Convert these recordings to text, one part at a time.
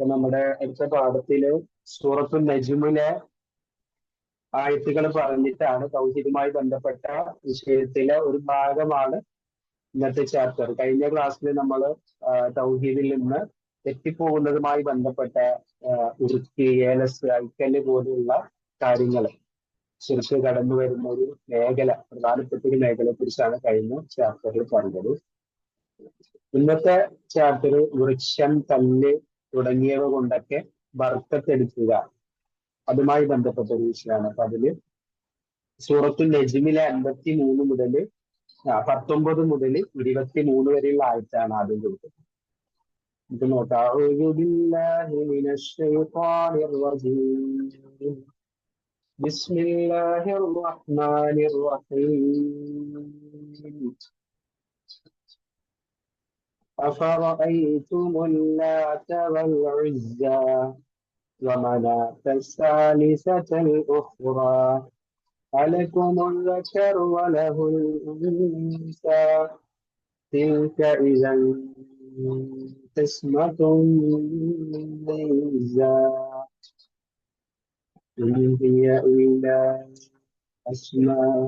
നമ്മുടെ അടുത്ത പാഠത്തില് സൂറത്തുൽ നജ്മിലെ ആയത്തുകൾ പറഞ്ഞിട്ടാണ് തൗഹീദുമായി ബന്ധപ്പെട്ട വിഷയത്തിലെ ഒരു ഭാഗമാണ് ഇന്നത്തെ ചാപ്റ്റർ. കഴിഞ്ഞ ക്ലാസ്സിൽ നമ്മൾ തൗഹീദിൽ നിന്ന് തെറ്റിപ്പോകുന്നതുമായി ബന്ധപ്പെട്ട ഉറുക്കി, ഏലസ്, അൽക്കല് പോലെയുള്ള കാര്യങ്ങൾ ശിർക്ക് കടന്നു വരുന്ന ഒരു മേഖല, പ്രധാനപ്പെട്ട ഒരു മേഖലയെ കുറിച്ചാണ് കഴിഞ്ഞ ചാപ്റ്ററിൽ പറഞ്ഞത്. ഇന്നത്തെ ചാപ്റ്റർ വൃക്ഷം, കല്ല് തുടങ്ങിയവ കൊണ്ടൊക്കെ ബർക്കത്തെടുക്കുക, അതുമായി ബന്ധപ്പെട്ട ഒരു വിഷയമാണ്. അപ്പൊ അതില് സൂറത്തുൽ നജ്മിലെ 53 മുതൽ 19 മുതൽ 23 വരെയുള്ള ആയത്താണ് ആദ്യം കൊടുത്തത്. ഇത് നോക്കാം. അഊദു ബില്ലാഹി മിനശ് ശൈത്വാനിർ റജീം. ബിസ്മില്ലാഹിർ റഹ്മാനിർ റഹീം. أفرأيتم اللات والعزى ومناة الثالثة الأخرى ألكم الذكر وله الأنثى تلك إذا قسمة ضيزى إن هي إلا أسماء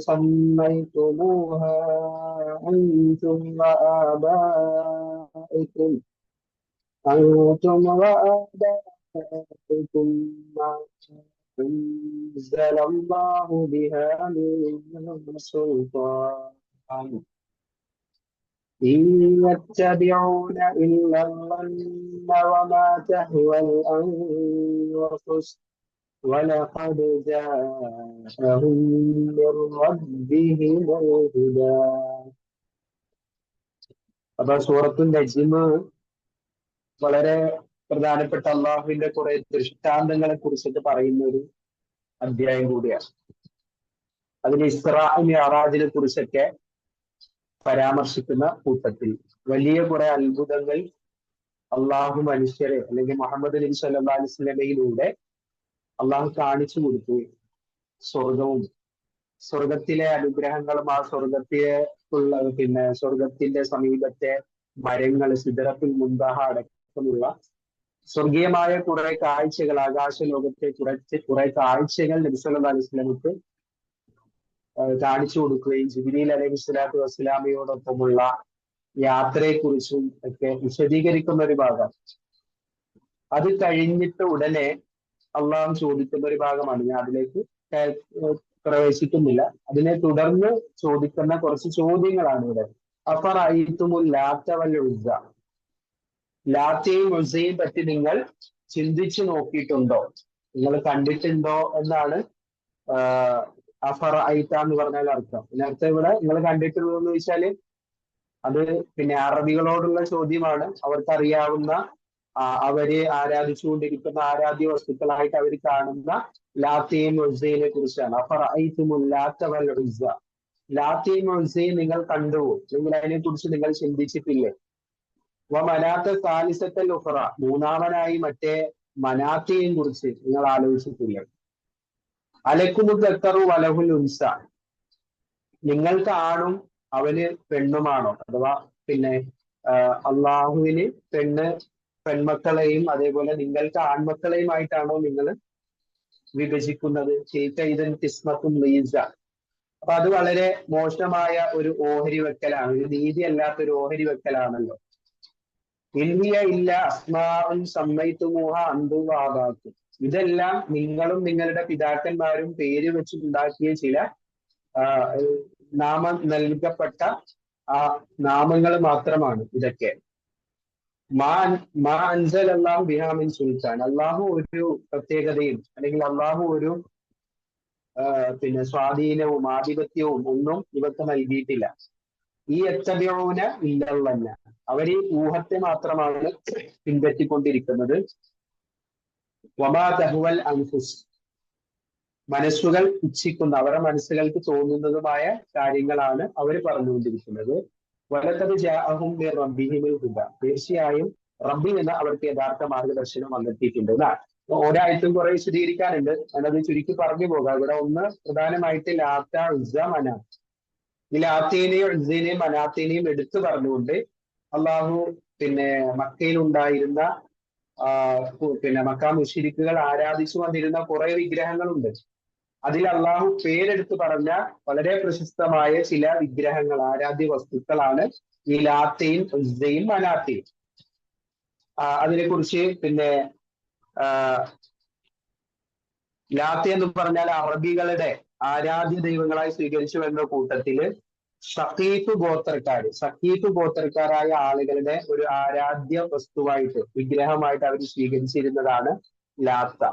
سميتموها أنتم وآباؤكم ما أنزل الله بها من سلطان إن يتبعون إلا الظن وما تهوى الأنفس ولقد جاءهم من ربهم الهدى. അപ്പൊ സൂറത്തുൽ നജ്മ് വളരെ പ്രധാനപ്പെട്ട അള്ളാഹുവിന്റെ കുറെ ദൃഷ്ടാന്തങ്ങളെ കുറിച്ചിട്ട് പറയുന്ന ഒരു അധ്യായം കൂടിയാണ്. അതിൽ ഇസ്രാ മിഅ്റാജിനെ കുറിച്ചൊക്കെ പരാമർശിക്കുന്ന കൂട്ടത്തിൽ വലിയ കുറെ അത്ഭുതങ്ങൾ അള്ളാഹു മനുഷ്യരെ അല്ലെങ്കിൽ മുഹമ്മദ് നബി സല്ലല്ലാഹു അലൈഹി വസല്ലമയിലൂടെ അള്ളാഹു കാണിച്ചു കൊടുക്കുകയും സ്വർഗവും സ്വർഗത്തിലെ അനുഗ്രഹങ്ങളും ആ സ്വർഗത്തിന്റെ സമീപത്തെ മരങ്ങൾ, സിദ്റത്തുൽ മുൻതഹ അടക്കമുള്ള സ്വർഗീയമായ കുറെ കാഴ്ചകൾ, ആകാശ ലോകത്തെ കുറെ കാഴ്ചകൾ നബി സല്ലല്ലാഹു അലൈഹി വസല്ലമക്ക് കാണിച്ചു കൊടുക്കുകയും ജിബ്രീൽ അലൈഹിസ്സലാത്തു വസ്സലാമയോടൊപ്പമുള്ള യാത്രയെക്കുറിച്ചും ഒക്കെ വിശദീകരിക്കുന്ന ഒരു ഭാഗം. അത് കഴിഞ്ഞിട്ട് ഉടനെ അള്ളാഹു ചോദിക്കുന്ന ഒരു ഭാഗമാണ്. ഞാൻ അതിലേക്ക് പ്രവേശിക്കുന്നില്ല. അതിനെ തുടർന്ന് ചോദിക്കുന്ന കുറച്ച് ചോദ്യങ്ങളാണ് ഇവിടെ. അഫറഅയ്തുമുൽ ലാത്ത വൽ ഉസ്സ, ലാത്തയും ഉസ്സയും പറ്റി നിങ്ങൾ ചിന്തിച്ചു നോക്കിയിട്ടുണ്ടോ, നിങ്ങൾ കണ്ടിട്ടുണ്ടോ എന്നാണ് അഫറഅയ്ത എന്ന് പറഞ്ഞാൽ അർത്ഥം. ഇതിനർത്ഥം ഇവിടെ നിങ്ങൾ കണ്ടിട്ടുണ്ടോ എന്ന് ചോദിച്ചാല് അത് അറബികളോടുള്ള ചോദ്യമാണ്. അവർക്കറിയാവുന്ന അവര് ആരാധിച്ചുകൊണ്ടിരിക്കുന്ന ആരാധ്യ വസ്തുക്കളായിട്ട് അവർ കാണുന്ന ലാത്തയും ഉസ്സയെ കുറിച്ചാണ്. അഫറഅയ്തുമുൽ ലാത്ത വൽ ഉസ്സ, ലാത്തയും ഉസ്സയും നിങ്ങൾ കണ്ടുവോ, അല്ലെങ്കിൽ അതിനെ കുറിച്ച് നിങ്ങൾ ചിന്തിച്ചിട്ടില്ലേ? വമനാത്ത സാലിസത്തൽ ഉഖറ, മൂന്നാമനായി മറ്റേ മനാത്തയെയും കുറിച്ച് നിങ്ങൾ ആലോചിച്ചിട്ടില്ലേ? അലക്കുമുൽ ദക്കറു വലഹുൽ ഉൻസ, നിങ്ങൾക്ക് ആണും അവന് പെണ്ണുമാണോ? അഥവാ അള്ളാഹുവിന് പെൺമക്കളെയും അതേപോലെ നിങ്ങൾക്ക് ആൺമക്കളെയുമായിട്ടാണോ നിങ്ങൾ വിഭജിക്കുന്നത്? ഇദൻ ഖിസ്മത്തുൻ ദീസ. അപ്പൊ അത് വളരെ മോശമായ ഒരു ഓഹരി വെക്കലാണ്, ഒരു നീതി അല്ലാത്തൊരു ഓഹരി വെക്കലാണല്ലോ. ഇൽഹിയ ഇല്ല അസ്മാഉൻ സമ്മൈതുമൂഹ അൻതും വആബാഉക്കും, ഇതെല്ലാം നിങ്ങളും നിങ്ങളുടെ പിതാക്കന്മാരും പേര് വെച്ചുണ്ടാക്കിയ ചില നാമം നൽകപ്പെട്ട നാമങ്ങൾ മാത്രമാണ് ഇതൊക്കെ. മാ അൻസൽ അല്ലാഹു ബിഹാ മിൻ സുൽത്താൻ, അള്ളാഹു ഒരു പ്രത്യേകതയും അല്ലെങ്കിൽ അള്ളാഹു ഒരു സ്വാധീനവും ആധിപത്യവും ഒന്നും ഇവർക്ക് നൽകിയിട്ടില്ല. ഈ യത്തബിഊന ഇല്ലല്ലന്ന, അവർ ഈ ഊഹത്തെ മാത്രമാണ് പിൻപറ്റിക്കൊണ്ടിരിക്കുന്നത്. വമാ തഹ്വൽ അൻഫുസ്, മനസ്സുകൾ ഇച്ഛിക്കുന്ന, അവരുടെ മനസ്സുകൾക്ക് തോന്നുന്നതുമായ കാര്യങ്ങളാണ് അവർ പറഞ്ഞുകൊണ്ടിരിക്കുന്നത്. വലഖദ് ജാഅഹും മിർ റബ്ബിഹിമുൽ ഹുദ, തീർച്ചയായും റബ്ബിൽ നിന്ന് അവർക്ക് യഥാർത്ഥ മാർഗദർശനം വന്നെത്തിയിട്ടുണ്ട്. ഒരാഴ്ചയും കുറെ വിശദീകരിക്കാനുണ്ട്, ഞാനത് ചുരുക്കി പറഞ്ഞു പോകാം. ഇവിടെ ഒന്ന് പ്രധാനമായിട്ട് ലാത്ത, ഉസ്സ, മനാത്ത്. ഈ ലാത്തീനെയും ഉസ്സീനെയും മനാത്തീനെയും എടുത്തു പറഞ്ഞുകൊണ്ട് അള്ളാഹു പിന്നെ മക്കയിൽ ഉണ്ടായിരുന്ന പിന്നെ മക്ക മുശ്രിക്കുകൾ ആരാധിച്ചു വന്നിരുന്ന കുറെ വിഗ്രഹങ്ങളുണ്ട്. അതിൽ അള്ളാഹു പേരെടുത്ത് പറഞ്ഞ വളരെ പ്രശസ്തമായ ചില വിഗ്രഹങ്ങൾ, ആരാധ്യ വസ്തുക്കളാണ് ഈ ലാത്തയും ഉസ്സയും മനാത്തയും. അതിനെക്കുറിച്ച് പിന്നെ ലാത്ത എന്ന് പറഞ്ഞാൽ അറബികളുടെ ആരാധ്യ ദൈവങ്ങളായി സ്വീകരിച്ചു വരുന്ന കൂട്ടത്തില് സഖീഫ് ഗോത്രക്കാരായ ആളുകളുടെ ഒരു ആരാധ്യ വസ്തുവായിട്ട്, വിഗ്രഹമായിട്ട് അവർ സ്വീകരിച്ചിരുന്നതാണ് ലാത്ത.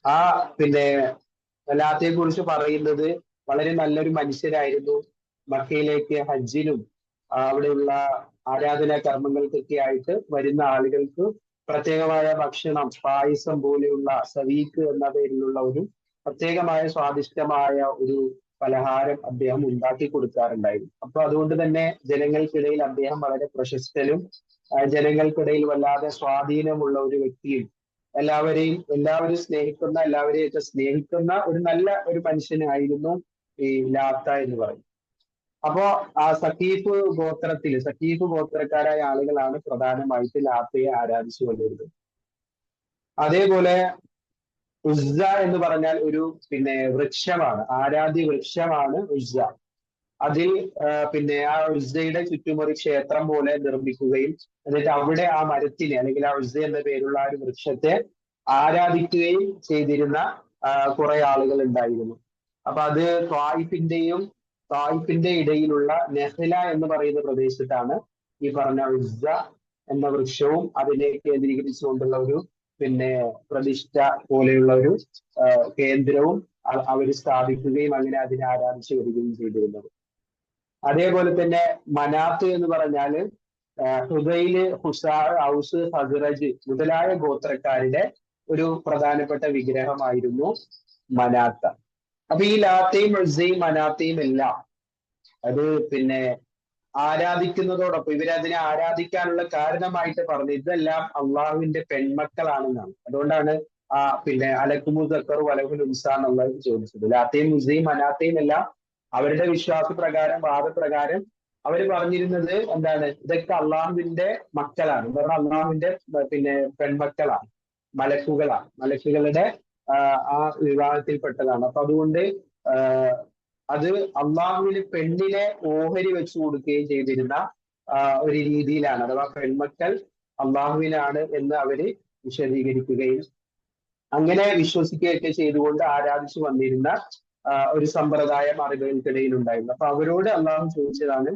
ആ പിന്നെ ലാത്തയെ കുറിച്ച് പറയുന്നത് വളരെ നല്ലൊരു മനുഷ്യരായിരുന്നു. മക്കയിലേക്ക് ഹജ്ജിനും അവിടെയുള്ള ആരാധനാ കർമ്മങ്ങൾക്കൊക്കെ ആയിട്ട് വരുന്ന ആളുകൾക്ക് പ്രത്യേകമായ ഭക്ഷണം, പായസം പോലെയുള്ള സവീക്ക് എന്ന പേരിലുള്ള ഒരു പ്രത്യേകമായ സ്വാദിഷ്ടമായ ഒരു പലഹാരം അദ്ദേഹം ഉണ്ടാക്കി കൊടുക്കാറുണ്ടായിരുന്നു. അപ്പൊ അതുകൊണ്ട് തന്നെ ജനങ്ങൾക്കിടയിൽ അദ്ദേഹം വളരെ പ്രശസ്തനും ജനങ്ങൾക്കിടയിൽ വല്ലാതെ സ്വാധീനമുള്ള ഒരു വ്യക്തിയും എല്ലാവരും സ്നേഹിക്കുന്ന, എല്ലാവരെയൊക്കെ സ്നേഹിക്കുന്ന ഒരു നല്ല ഒരു മനുഷ്യനായിരുന്നു ഈ ലാത്ത എന്ന് പറയുന്നത്. അപ്പോ ആ സഖീഫ് ഗോത്രക്കാരായ ആളുകളാണ് പ്രധാനമായിട്ട് ലാത്തയെ ആരാധിച്ചു കൊണ്ടിരുന്നത്. അതേപോലെ ഉസ്സ എന്ന് പറഞ്ഞാൽ ഒരു പിന്നെ വൃക്ഷമാണ്, ആരാധ്യ വൃക്ഷമാണ് ഉസ്സ. അതിൽ പിന്നെ ആ ഉസ്സയുടെ ചുറ്റും ഒരു ക്ഷേത്രം പോലെ നിർമ്മിക്കുകയും എന്നിട്ട് അവിടെ ആ മരത്തിനെ, അല്ലെങ്കിൽ ആ ഉസ്സ എന്ന പേരുള്ള ആ ഒരു വൃക്ഷത്തെ ആരാധിക്കുകയും ചെയ്തിരുന്ന കുറെ ആളുകൾ ഉണ്ടായിരുന്നു. അപ്പൊ അത് ത്വായിഫിന്റെ ഇടയിലുള്ള നെഹ്ല എന്ന് പറയുന്ന പ്രദേശത്താണ് ഈ പറഞ്ഞ ഉസ്സ എന്ന വൃക്ഷവും അതിനെ കേന്ദ്രീകരിച്ചുകൊണ്ടുള്ള ഒരു പിന്നെ പ്രതിഷ്ഠ പോലെയുള്ള ഒരു കേന്ദ്രവും അവർ സ്ഥാപിക്കുകയും അങ്ങനെ അതിനെ ആരാധിച്ചു വരികയും ചെയ്തിരുന്നത്. അതേപോലെ തന്നെ മനാത്ത് എന്ന് പറഞ്ഞാല് ഹുദൈല്, ഹുസാ, ഔസ്, ഹസ്റജ് മുതലായ ഗോത്രക്കാരുടെ ഒരു പ്രധാനപ്പെട്ട വിഗ്രഹമായിരുന്നു മനാത്ത. അപ്പൊ ഈ ലാത്തയും ഉസ്സയും മനാത്തയും എല്ലാം അത് പിന്നെ ആരാധിക്കുന്നതോടൊപ്പം ഇവരതിനെ ആരാധിക്കാനുള്ള കാരണമായിട്ട് പറഞ്ഞു ഇതെല്ലാം അള്ളാഹുവിന്റെ പെൺമക്കളാണെന്നാണ്. അതുകൊണ്ടാണ് പിന്നെ അലക്കുമു സക്കറു വലഹുൽ ഉൻസ എന്നുള്ളത് ചോദിച്ചത്. ലാത്തയും ഉസ്സയും മനാത്തയും എല്ലാം അവരുടെ വിശ്വാസപ്രകാരം, വാദപ്രകാരം അവർ പറഞ്ഞിരുന്നത് എന്താണ്, ഇതൊക്കെ അള്ളാഹുവിന്റെ മക്കളാണ്, എന്ന് പറഞ്ഞാൽ അള്ളാഹുവിന്റെ പിന്നെ പെൺമക്കളാണ്, മലക്കുകളുടെ ആ വിഭാഗത്തിൽപ്പെട്ടതാണ്. അപ്പൊ അതുകൊണ്ട് അത് അള്ളാഹുവിന് പെണ്ണിനെ ഓഹരി വെച്ചു കൊടുക്കുകയും ചെയ്തിരുന്ന ഒരു രീതിയിലാണ്, അഥവാ പെൺമക്കൾ അള്ളാഹുവിനാണ് എന്ന് അവര് വിശദീകരിക്കുകയും അങ്ങനെ വിശ്വസിക്കുകയൊക്കെ ചെയ്തുകൊണ്ട് ആരാധിച്ചു വന്നിരുന്ന ഒരു സമ്പ്രദായം അറിവുകൾക്കിടയിൽ ഉണ്ടായിരുന്നു. അപ്പൊ അവരോട് അള്ളാഹു ചോദിച്ചതാണ്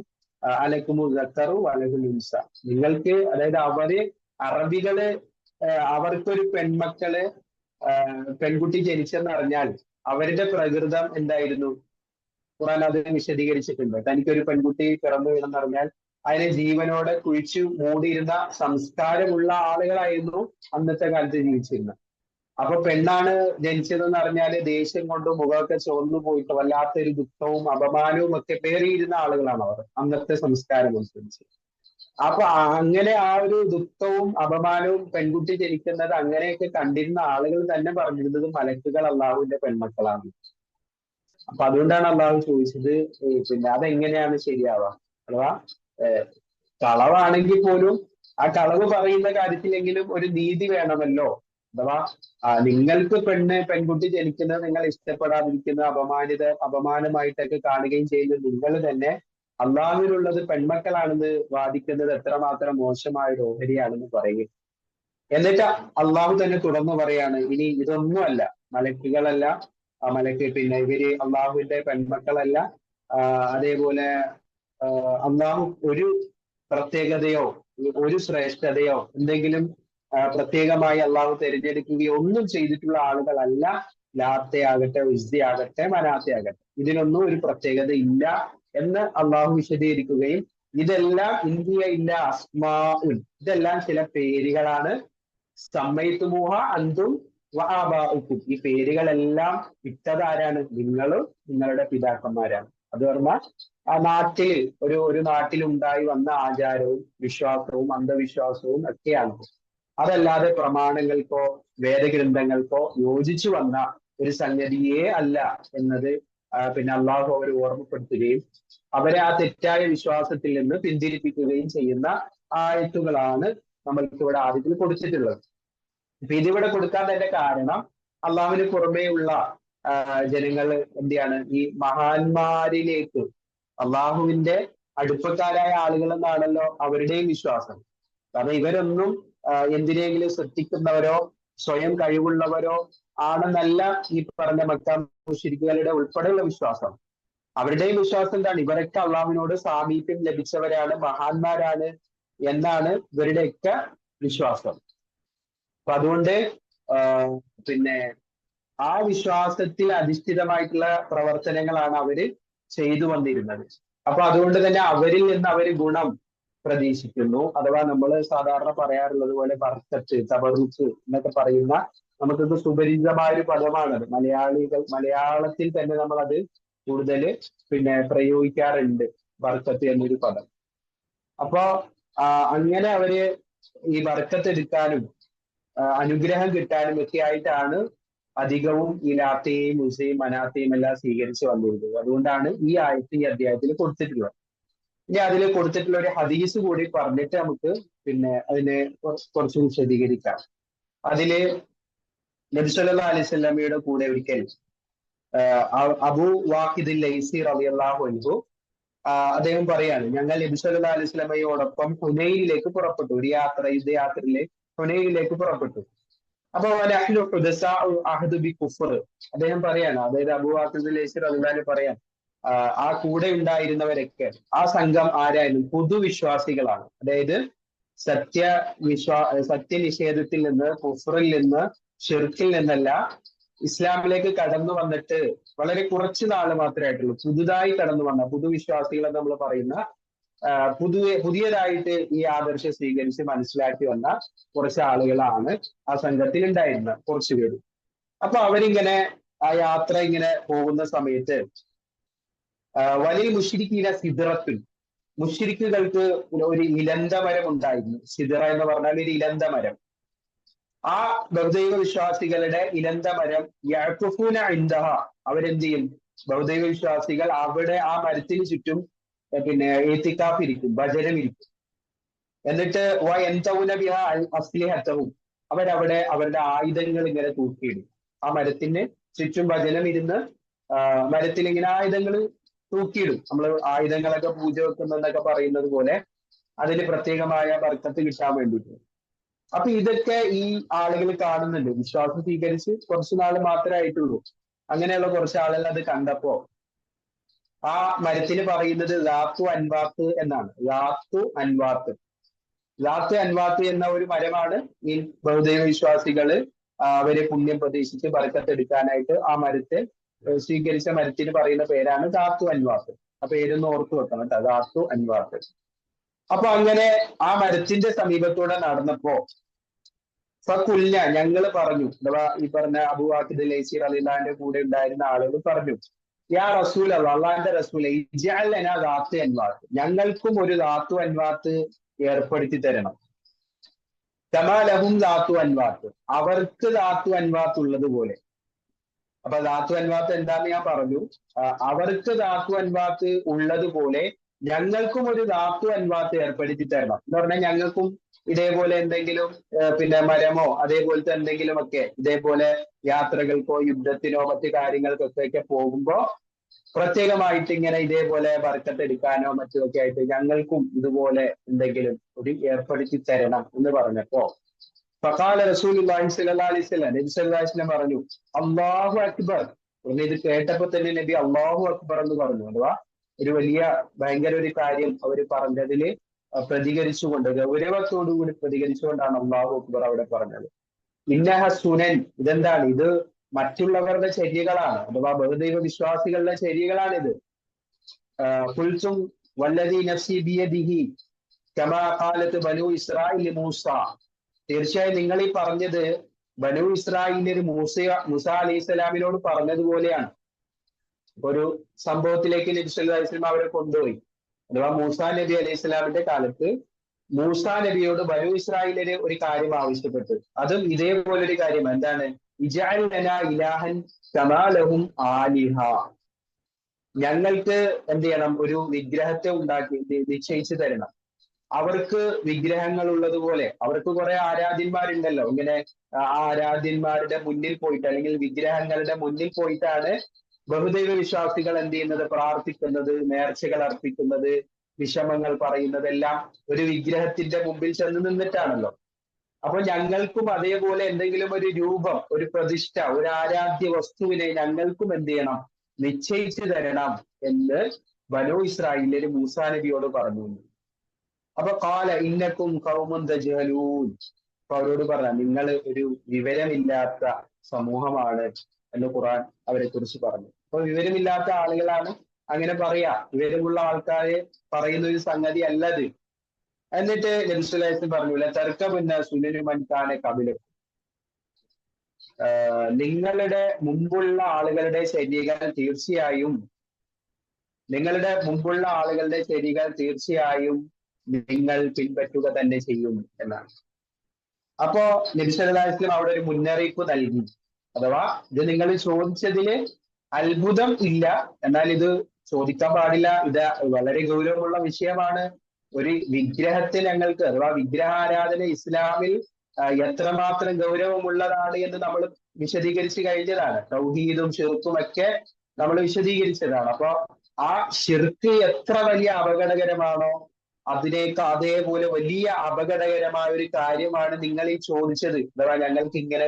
അലക്കുമു സക്കറു വലഹുൽ ഉൻസ, നിങ്ങൾക്ക്, അതായത് അറബികള് അവർക്കൊരു പെൺകുട്ടി ജനിച്ചെന്നറിഞ്ഞാൽ അവരുടെ പ്രകൃതം എന്തായിരുന്നു? ഖുർആൻ അത് വിശദീകരിച്ചിട്ടുണ്ട്. തനിക്കൊരു പെൺകുട്ടി പിറന്നു വീണെന്നറിഞ്ഞാൽ അതിനെ ജീവനോടെ കുഴിച്ചു മൂടിയിരുന്ന സംസ്കാരമുള്ള ആളുകളായിരുന്നു അന്നത്തെ കാലത്ത് ജീവിച്ചിരുന്നത്. അപ്പൊ പെണ്ണാണ് ജനിച്ചതെന്ന് അറിഞ്ഞാല് ദേഷ്യം കൊണ്ട് മുഖമൊക്കെ ചുവന്നു പോയിട്ട് വല്ലാത്തൊരു ദുഃഖവും അപമാനവും ഒക്കെ പേറിയിരുന്ന ആളുകളാണ് അവർ, അന്നത്തെ സംസ്കാരം അനുസരിച്ച്. അപ്പൊ അങ്ങനെ ആ ഒരു ദുഃഖവും അപമാനവും പെൺകുട്ടി ജനിക്കുന്നത് അങ്ങനെയൊക്കെ കണ്ടിരുന്ന ആളുകൾ തന്നെ പറഞ്ഞിരുന്നത് മലക്കുകൾ അള്ളാഹുവിന്റെ പെൺമക്കളാണ്. അപ്പൊ അതുകൊണ്ടാണ് അള്ളാഹു ചോദിച്ചത് പിന്നെ അതെങ്ങനെയാണ് ശരിയാവുക, അഥവാ കളവാണെങ്കിൽ പോലും ആ കളവ് പറയുന്ന കാര്യത്തിലെങ്കിലും ഒരു നീതി വേണമല്ലോ. അഥവാ നിങ്ങൾക്ക് പെൺകുട്ടി ജനിക്കുന്നത് നിങ്ങൾ ഇഷ്ടപ്പെടാതിരിക്കുന്ന അപമാനമായിട്ടൊക്കെ കാണുകയും ചെയ്യുന്ന നിങ്ങൾ തന്നെ അള്ളാഹുവിനുള്ളത് പെൺമക്കളാണെന്ന് വാദിക്കുന്നത് എത്രമാത്രം മോശമായ ഒരു ഓഹരിയാണെന്ന് പറയുക. എന്നിട്ട് അള്ളാഹു തന്നെ തുറന്നു പറയാണ്, ഇനി ഇതൊന്നുമല്ല, മലക്കുകളല്ല, പിന്നെ ഇവര് അള്ളാഹുവിന്റെ പെൺമക്കളല്ല, അതേപോലെ അള്ളാഹു ഒരു പ്രത്യേകതയോ ഒരു ശ്രേഷ്ഠതയോ എന്തെങ്കിലും പ്രത്യേകമായി അള്ളാഹു തിരഞ്ഞെടുക്കുകയോ ഒന്നും ചെയ്തിട്ടുള്ള ആളുകളല്ല ലാത്തയാകട്ടെ, ഉസ്സയാകട്ടെ, മനാത്തയാകട്ടെ. ഇതിനൊന്നും ഒരു പ്രത്യേകത ഇല്ല എന്ന് അള്ളാഹു വിശദീകരിക്കുകയും ഇതെല്ലാം ഇല്ല അസ്മാഉൻ, ഇതെല്ലാം ചില പേരുകളാണ്, സമ്മൈത്തുമൂഹ അന്തും വആബാഉക്കും, ഈ പേരുകളെല്ലാം ഇട്ടത് ആരാണ്? നിങ്ങളും നിങ്ങളുടെ പിതാക്കന്മാരാണ്. അത് പറഞ്ഞാൽ ആ ഒരു നാട്ടിൽ ഉണ്ടായി വന്ന ആചാരവും വിശ്വാസവും അന്ധവിശ്വാസവും ഒക്കെയാണ്. അതല്ലാതെ പ്രമാണങ്ങൾക്കോ വേദഗ്രന്ഥങ്ങൾക്കോ യോജിച്ചു വന്ന ഒരു സംഗതിയേ അല്ല എന്നത് പിന്നെ അള്ളാഹു അവരെ ഓർമ്മപ്പെടുത്തുകയും അവരെ ആ തെറ്റായ വിശ്വാസത്തിൽ നിന്ന് പിന്തിരിപ്പിക്കുകയും ചെയ്യുന്ന ആയത്തുകളാണ് നമ്മൾക്ക് ഇവിടെ ആദ്യത്തിൽ കൊടുത്തിട്ടുള്ളത്. അപ്പൊ ഇതിവിടെ കൊടുക്കാൻ തന്നെ കാരണം അള്ളാഹുവിന് പുറമേയുള്ള ജനങ്ങൾ എന്തെയാണ് ഈ മഹാന്മാരിലേക്ക് അള്ളാഹുവിന്റെ അടുപ്പക്കാരായ ആളുകൾ എന്നാണല്ലോ അവരുടെയും വിശ്വാസം. കാരണം ഇവരൊന്നും എന്തിനെങ്കിലും ശ്രദ്ധിക്കുന്നവരോ സ്വയം കഴിവുള്ളവരോ ആണെന്നല്ല ഈ പറഞ്ഞ മക്ക മുശ്രിക്കുകളുടെ ഉൾപ്പെടെയുള്ള വിശ്വാസം. അവരുടെയും വിശ്വാസം എന്താണ്? ഇവരൊക്കെ അള്ളാഹുവിനോട് സാമീപ്യം ലഭിച്ചവരാണ്, മഹാന്മാരാണ് എന്നാണ് ഇവരുടെയൊക്കെ വിശ്വാസം. അപ്പൊ അതുകൊണ്ട് പിന്നെ ആ വിശ്വാസത്തിൽ അധിഷ്ഠിതമായിട്ടുള്ള പ്രവർത്തനങ്ങളാണ് അവര് ചെയ്തു വന്നിരുന്നത്. അപ്പൊ അതുകൊണ്ട് തന്നെ അവരിൽ നിന്ന് അവര് ഗുണം പ്രതീക്ഷിക്കുന്നു. അഥവാ നമ്മൾ സാധാരണ പറയാറുള്ളത് പോലെ ബർക്കത്ത്, തബറുക്ക് എന്നൊക്കെ പറയുന്ന നമുക്കിത് സുപരിചിതമായ ഒരു പദമാണത്. മലയാളത്തിൽ തന്നെ നമ്മൾ അത് കൂടുതൽ പ്രയോഗിക്കാറുണ്ട്, ബർക്കത്ത് എന്നൊരു പദം. അപ്പോ അങ്ങനെ അവര് ഈ ബർക്കത്ത് എടുക്കാനും അനുഗ്രഹം കിട്ടാനും ഒക്കെ ആയിട്ടാണ് അധികവും ഈ ലാത്തയും ഉസയും മനാത്തയും എല്ലാം സ്വീകരിച്ചു വന്നിരുന്നത്. അതുകൊണ്ടാണ് ഈ ആയത്ത് ഈ അധ്യായത്തിൽ കൊടുത്തിട്ടുള്ളത്. ഇനി അതിൽ കൊടുത്തിട്ടുള്ള ഒരു ഹദീസ് കൂടി പറഞ്ഞിട്ട് നമുക്ക് അതിനെ കുറച്ച് വിശദീകരിക്കാം. അതില് നബി സല്ലല്ലാഹു അലൈഹി വസല്ലമയുടെ കൂടെ ഒരിക്കൽ അബൂ വാഖിദ് ലൈസി റളിയല്ലാഹു അൻഹു അദ്ദേഹം പറയാണ്, ഞങ്ങൾ നബി സല്ലല്ലാഹു അലൈഹി വസല്ലമയോടൊപ്പം ഹുനൈനിലേക്ക് പുറപ്പെട്ടു. ഒരു യുദ്ധയാത്രയിലെ ഹുനൈനിലേക്ക് പുറപ്പെട്ടു. അപ്പൊ അദ്ദേഹം പറയാണ്, അതായത് അബൂ വാഖിദ് ലൈസി റളിയല്ലാഹു പറയാൻ ആ കൂടെ ഉണ്ടായിരുന്നവരൊക്കെ ആ സംഘം ആരായാലും പുതുവിശ്വാസികളാണ്. അതായത് സത്യനിഷേധത്തിൽ നിന്ന്, കുഫറിൽ നിന്ന്, ഷിർക്കിൽ നിന്നല്ല ഇസ്ലാമിലേക്ക് കടന്നു വന്നിട്ട് വളരെ കുറച്ചു നാൾ മാത്രമേ ആയിട്ടുള്ളൂ. പുതുതായി കടന്നു വന്ന പുതുവിശ്വാസികൾ എന്ന് നമ്മൾ പറയുന്ന പുതിയതായിട്ട് ഈ ആദർശം സ്വീകരിച്ച് മനസ്സിലാക്കി വന്ന കുറച്ച് ആളുകളാണ് ആ സംഘത്തിൽ ഉണ്ടായിരുന്നത്, കുറച്ചു പേര്. അപ്പൊ അവരിങ്ങനെ ആ യാത്ര ഇങ്ങനെ പോകുന്ന സമയത്ത് വലിയ മുശ്രിക്കീന സിദ്റത്തുൻ, മുശ്രിക്കുകൾക്ക് ഒരു ഇലന്ത മരം ഉണ്ടായിരുന്നു. സിദ്റ എന്ന് പറഞ്ഞാൽ ഒരു ഇലന്ത മരം. ആ ബഹുദൈവ വിശ്വാസികളുടെ ഇലന്ത മരം യഅ്കുഫൂന ഇൻദഹ, അവരെന്ത് ചെയ്യും? ബഹുദൈവ വിശ്വാസികൾ അവിടെ ആ മരത്തിന് ചുറ്റും ഇത്തിക്കാഫ് ഇരിക്കും, ഭജനം ഇരിക്കും. എന്നിട്ട് വയന്തൗന ബിഹ അസ്ലിഹത്തഹും, അവരവിടെ അവരുടെ ആയുധങ്ങൾ ഇങ്ങനെ തൂക്കിയിടും. ആ മരത്തിന് ചുറ്റും ഭജനം ഇരുന്ന് മരത്തിൽ ഇങ്ങനെ ആയുധങ്ങൾ തൂക്കിയിടും. നമ്മൾ ആയുധങ്ങളൊക്കെ പൂജ വെക്കുന്നതെന്നൊക്കെ പറയുന്നത് പോലെ അതിന് പ്രത്യേകമായ ബർക്കത്ത് കിട്ടാൻ വേണ്ടിയിട്ട്. അപ്പൊ ഇതൊക്കെ ഈ ആളുകൾ കാണുന്നുണ്ട്. വിശ്വാസം സ്വീകരിച്ച് കുറച്ചു നാൾ മാത്രമേ ആയിട്ടുള്ളൂ. അങ്ങനെയുള്ള കുറച്ച് ആളുകൾ അത് കണ്ടപ്പോ ആ മരത്തിന് പറയുന്നത് ലാത്തു അൻവാത്ത് എന്നാണ്. ലാത്തു അൻവാത്ത് എന്ന ഒരു മരമാണ് ഈ ബഹുദൈവ വിശ്വാസികള് അവരെ പുണ്യം പ്രതീക്ഷിച്ച് ബർക്കത്ത് എടുക്കാനായിട്ട് ആ മരത്തെ സ്വീകരിച്ച മരത്തിന് പറയുന്ന പേരാണ് ധാത്തു അൻവാത്ത്. ആ പേരൊന്ന് ഓർത്തു വെക്കണം കേട്ടോ, ധാത്തു അൻവാത്ത്. അപ്പൊ അങ്ങനെ ആ മരത്തിന്റെ സമീപത്തൂടെ നടന്നപ്പോ ഫഖുൽന, ഞങ്ങൾ പറഞ്ഞു, അഥവാ ഈ പറഞ്ഞ അബൂ വാഖിദ് ലൈസി റളിയല്ലാഹുവിന്റെ കൂടെ ഉണ്ടായിരുന്ന ആളുകൾ പറഞ്ഞു, യാ റസൂൽ അല്ലാഹ്, അള്ളാഹിന്റെ റസൂലേ, ഇജ്അൽ ലനാ ധാത്തു അൻവാത്ത്, ഞങ്ങൾക്കും ഒരു ധാത്തു അൻവാത്ത് ഏർപ്പെടുത്തി തരണം. കമാ ലഹും ധാത്തു അൻവാത്ത്, അവർക്ക് ധാത്തു അൻവാത്ത് ഉള്ളതുപോലെ. അപ്പൊ ധാത്തു അൻവാത്ത് എന്താന്ന് ഞാൻ പറഞ്ഞു. അവർക്ക് ധാത്തു അൻവാത്ത് ഉള്ളതുപോലെ ഞങ്ങൾക്കും ഒരു ധാത്തു അൻവാത്ത് ഏർപ്പെടുത്തി തരണം എന്ന് പറഞ്ഞാൽ ഞങ്ങൾക്കും ഇതേപോലെ എന്തെങ്കിലും മരമോ അതേപോലത്തെ എന്തെങ്കിലുമൊക്കെ ഇതേപോലെ യാത്രകൾക്കോ യുദ്ധത്തിനോ മറ്റു കാര്യങ്ങൾക്കൊക്കെ പോകുമ്പോ പ്രത്യേകമായിട്ട് ഇങ്ങനെ ഇതേപോലെ ബർക്കത്ത് എടുക്കാനോ മറ്റുമൊക്കെ ആയിട്ട് ഞങ്ങൾക്കും ഇതുപോലെ എന്തെങ്കിലും ഒരു ഏർപ്പെടുത്തി തരണം എന്ന് പറഞ്ഞപ്പോ ഫഖാല റസൂലുള്ളാഹി സ്വല്ലല്ലാഹു അലൈഹി വസല്ലം, നബി സല്ലല്ലാഹു അലൈഹി വസല്ലം പറഞ്ഞു, അല്ലാഹു അക്ബർ. ഇത് കേട്ടപ്പോ തന്നെ നബി അല്ലാഹു അക്ബർ എന്ന് പറഞ്ഞു. അഥവാ ഒരു വലിയ ഭയങ്കര ഒരു കാര്യം അവർ പറഞ്ഞതില് പ്രതികരിച്ചുകൊണ്ട്, ഗൗരവത്തോടുകൂടി പ്രതികരിച്ചുകൊണ്ടാണ് അല്ലാഹു അക്ബർ അവിടെ പറഞ്ഞത്. ഇന്നഹ സുനൻ, ഇതെന്താണ്? ഇത് മറ്റുള്ളവരുടെ ചര്യകളാണ്, അഥവാ ബഹുദൈവ വിശ്വാസികളുടെ ചര്യകളാണിത്. ഖുൽതും വല്ലദീ നഫ്സി ബിയദിഹി കമാ ഖാലത്ത് ബനൂ ഇസ്രാഈൽ മൂസ, തീർച്ചയായും നിങ്ങൾ ഈ പറഞ്ഞത് ബനൂ ഇസ്രായേലിന് മൂസ അലൈഹി സ്വലാമിനോട് പറഞ്ഞതുപോലെയാണ്. ഒരു സംഭവത്തിലേക്ക് നബി സല്ലല്ലാഹു അലൈഹി വസല്ലം അവരെ കൊണ്ടുപോയി. അഥവാ മൂസാ നബി അലൈഹി സ്വലാമിന്റെ കാലത്ത് മൂസാ നബിയോട് ബനൂ ഇസ്രായേലിന് ഒരു കാര്യം ആവശ്യപ്പെട്ടു. അതും ഇതേപോലൊരു കാര്യം. എന്താണ്? ഇജ്അൽ ലനാ ഇലാഹൻ കമാ ലഹും ആലിഹ, ഞങ്ങൾക്ക് എന്ത് ചെയ്യണം? ഒരു വിഗ്രഹത്തെ ഉണ്ടാക്കി നിശ്ചയിച്ചു തരണം. അവർക്ക് വിഗ്രഹങ്ങൾ ഉള്ളതുപോലെ അവർക്ക് കുറെ ആരാധ്യന്മാരുണ്ടല്ലോ. ഇങ്ങനെ ആ ആരാധ്യന്മാരുടെ മുന്നിൽ പോയിട്ട് അല്ലെങ്കിൽ വിഗ്രഹങ്ങളുടെ മുന്നിൽ പോയിട്ടാണ് ബഹുദൈവ വിശ്വാസികൾ എന്ത് ചെയ്യുന്നത്, പ്രാർത്ഥിക്കുന്നത്, നേർച്ചകൾ അർപ്പിക്കുന്നത്, വിഷമങ്ങൾ പറയുന്നതെല്ലാം ഒരു വിഗ്രഹത്തിന്റെ മുമ്പിൽ ചെന്ന് നിന്നിട്ടാണല്ലോ. അപ്പൊ ഞങ്ങൾക്കും അതേപോലെ എന്തെങ്കിലും ഒരു രൂപം, ഒരു പ്രതിഷ്ഠ, ഒരു ആരാധ്യ വസ്തുവിനെ ഞങ്ങൾക്കും എന്ത് ചെയ്യണം, നിശ്ചയിച്ചു തരണം എന്ന് ബനൂ ഇസ്രായേലിൽ മൂസാ നബിയോട് പറഞ്ഞു. അപ്പൊ കാല ഇന്നക്കും ഖൗമുൻ തജ്ഹലൂൻ, അപ്പൊ അവരോട് പറഞ്ഞ നിങ്ങൾ ഒരു വിവരമില്ലാത്ത സമൂഹമാണ് എന്ന് ഖുർആൻ അവരെ കുറിച്ച് പറഞ്ഞു. അപ്പൊ വിവരമില്ലാത്ത ആളുകളാണ് അങ്ങനെ പറയാ. വിവരമുള്ള ആൾക്കാര് പറയുന്ന ഒരു സംഗതി അല്ലത്. എന്നിട്ട് നബി സ്വല്ലല്ലാഹു അലൈഹി വസല്ലം പറഞ്ഞു, ലതർകബുന്ന സുനന മൻ കാന ഖബലക്കും, നിങ്ങളുടെ മുമ്പുള്ള ആളുകളുടെ ശരികൾ തീർച്ചയായും നിങ്ങളുടെ മുമ്പുള്ള ആളുകളുടെ ശരികൾ തീർച്ചയായും നിങ്ങൾ പിൻപറ്റുക തന്നെ ചെയ്യും എന്നാണ്. അപ്പോ നബി സല്ലല്ലാഹു അലൈഹി വസല്ലം അവിടെ ഒരു മുന്നറിയിപ്പ് നൽകി. അഥവാ ഇത് നിങ്ങൾ ചോദിച്ചതില് അത്ഭുതം ഇല്ല, എന്നാൽ ഇത് ചോദിക്കാൻ പാടില്ല, ഇത് വളരെ ഗൗരവമുള്ള വിഷയമാണ്. ഒരു വിഗ്രഹത്തെ ഞങ്ങൾക്ക്, അഥവാ വിഗ്രഹാരാധന ഇസ്ലാമിൽ എത്രമാത്രം ഗൗരവമുള്ളതാണ് എന്ന് നമ്മൾ വിശദീകരിച്ചു കഴിഞ്ഞതാണ്. തൗഹീദും ഷിർക്കും ഒക്കെ നമ്മൾ വിശദീകരിച്ചതാണ്. അപ്പൊ ആ ഷിർക്ക് എത്ര വലിയ അപകടകരമാണോ അതേപോലെ വലിയ അപകടകരമായ ഒരു കാര്യമാണ് നിങ്ങൾ ഈ ചോദിച്ചത്. അഥവാ ഞങ്ങൾക്ക് ഇങ്ങനെ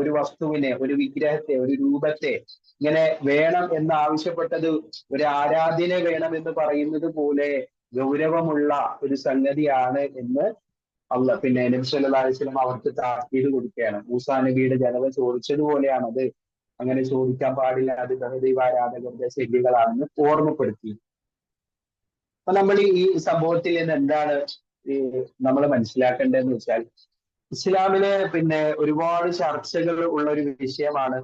ഒരു വസ്തുവിനെ, ഒരു വിഗ്രഹത്തെ, ഒരു രൂപത്തെ ഇങ്ങനെ വേണം എന്ന് ആവശ്യപ്പെട്ടത്, ഒരു ആരാധ്യനെ വേണം എന്ന് പറയുന്നത് പോലെ ഗൗരവമുള്ള ഒരു സംഗതിയാണ് എന്ന് നബി സല്ലല്ലാഹു അലൈഹി വസല്ലം അവർക്ക് താക്കീത് കൊടുക്കുകയാണ്. മൂസാ നബിയുടെ ജനത ചോദിച്ചതുപോലെയാണത്, അങ്ങനെ ചോദിക്കാൻ പാടില്ല, അത് ബഹുദൈവാരാധകരുടെ ശല്യങ്ങളാണെന്ന് ഓർമ്മപ്പെടുത്തി. അപ്പൊ നമ്മൾ ഈ സംഭവത്തിൽ നിന്ന് എന്താണ് നമ്മൾ മനസ്സിലാക്കേണ്ടതെന്ന് വെച്ചാൽ, ഇസ്ലാമിലെ ഒരുപാട് ചർച്ചകൾ ഉള്ള ഒരു വിഷയമാണ്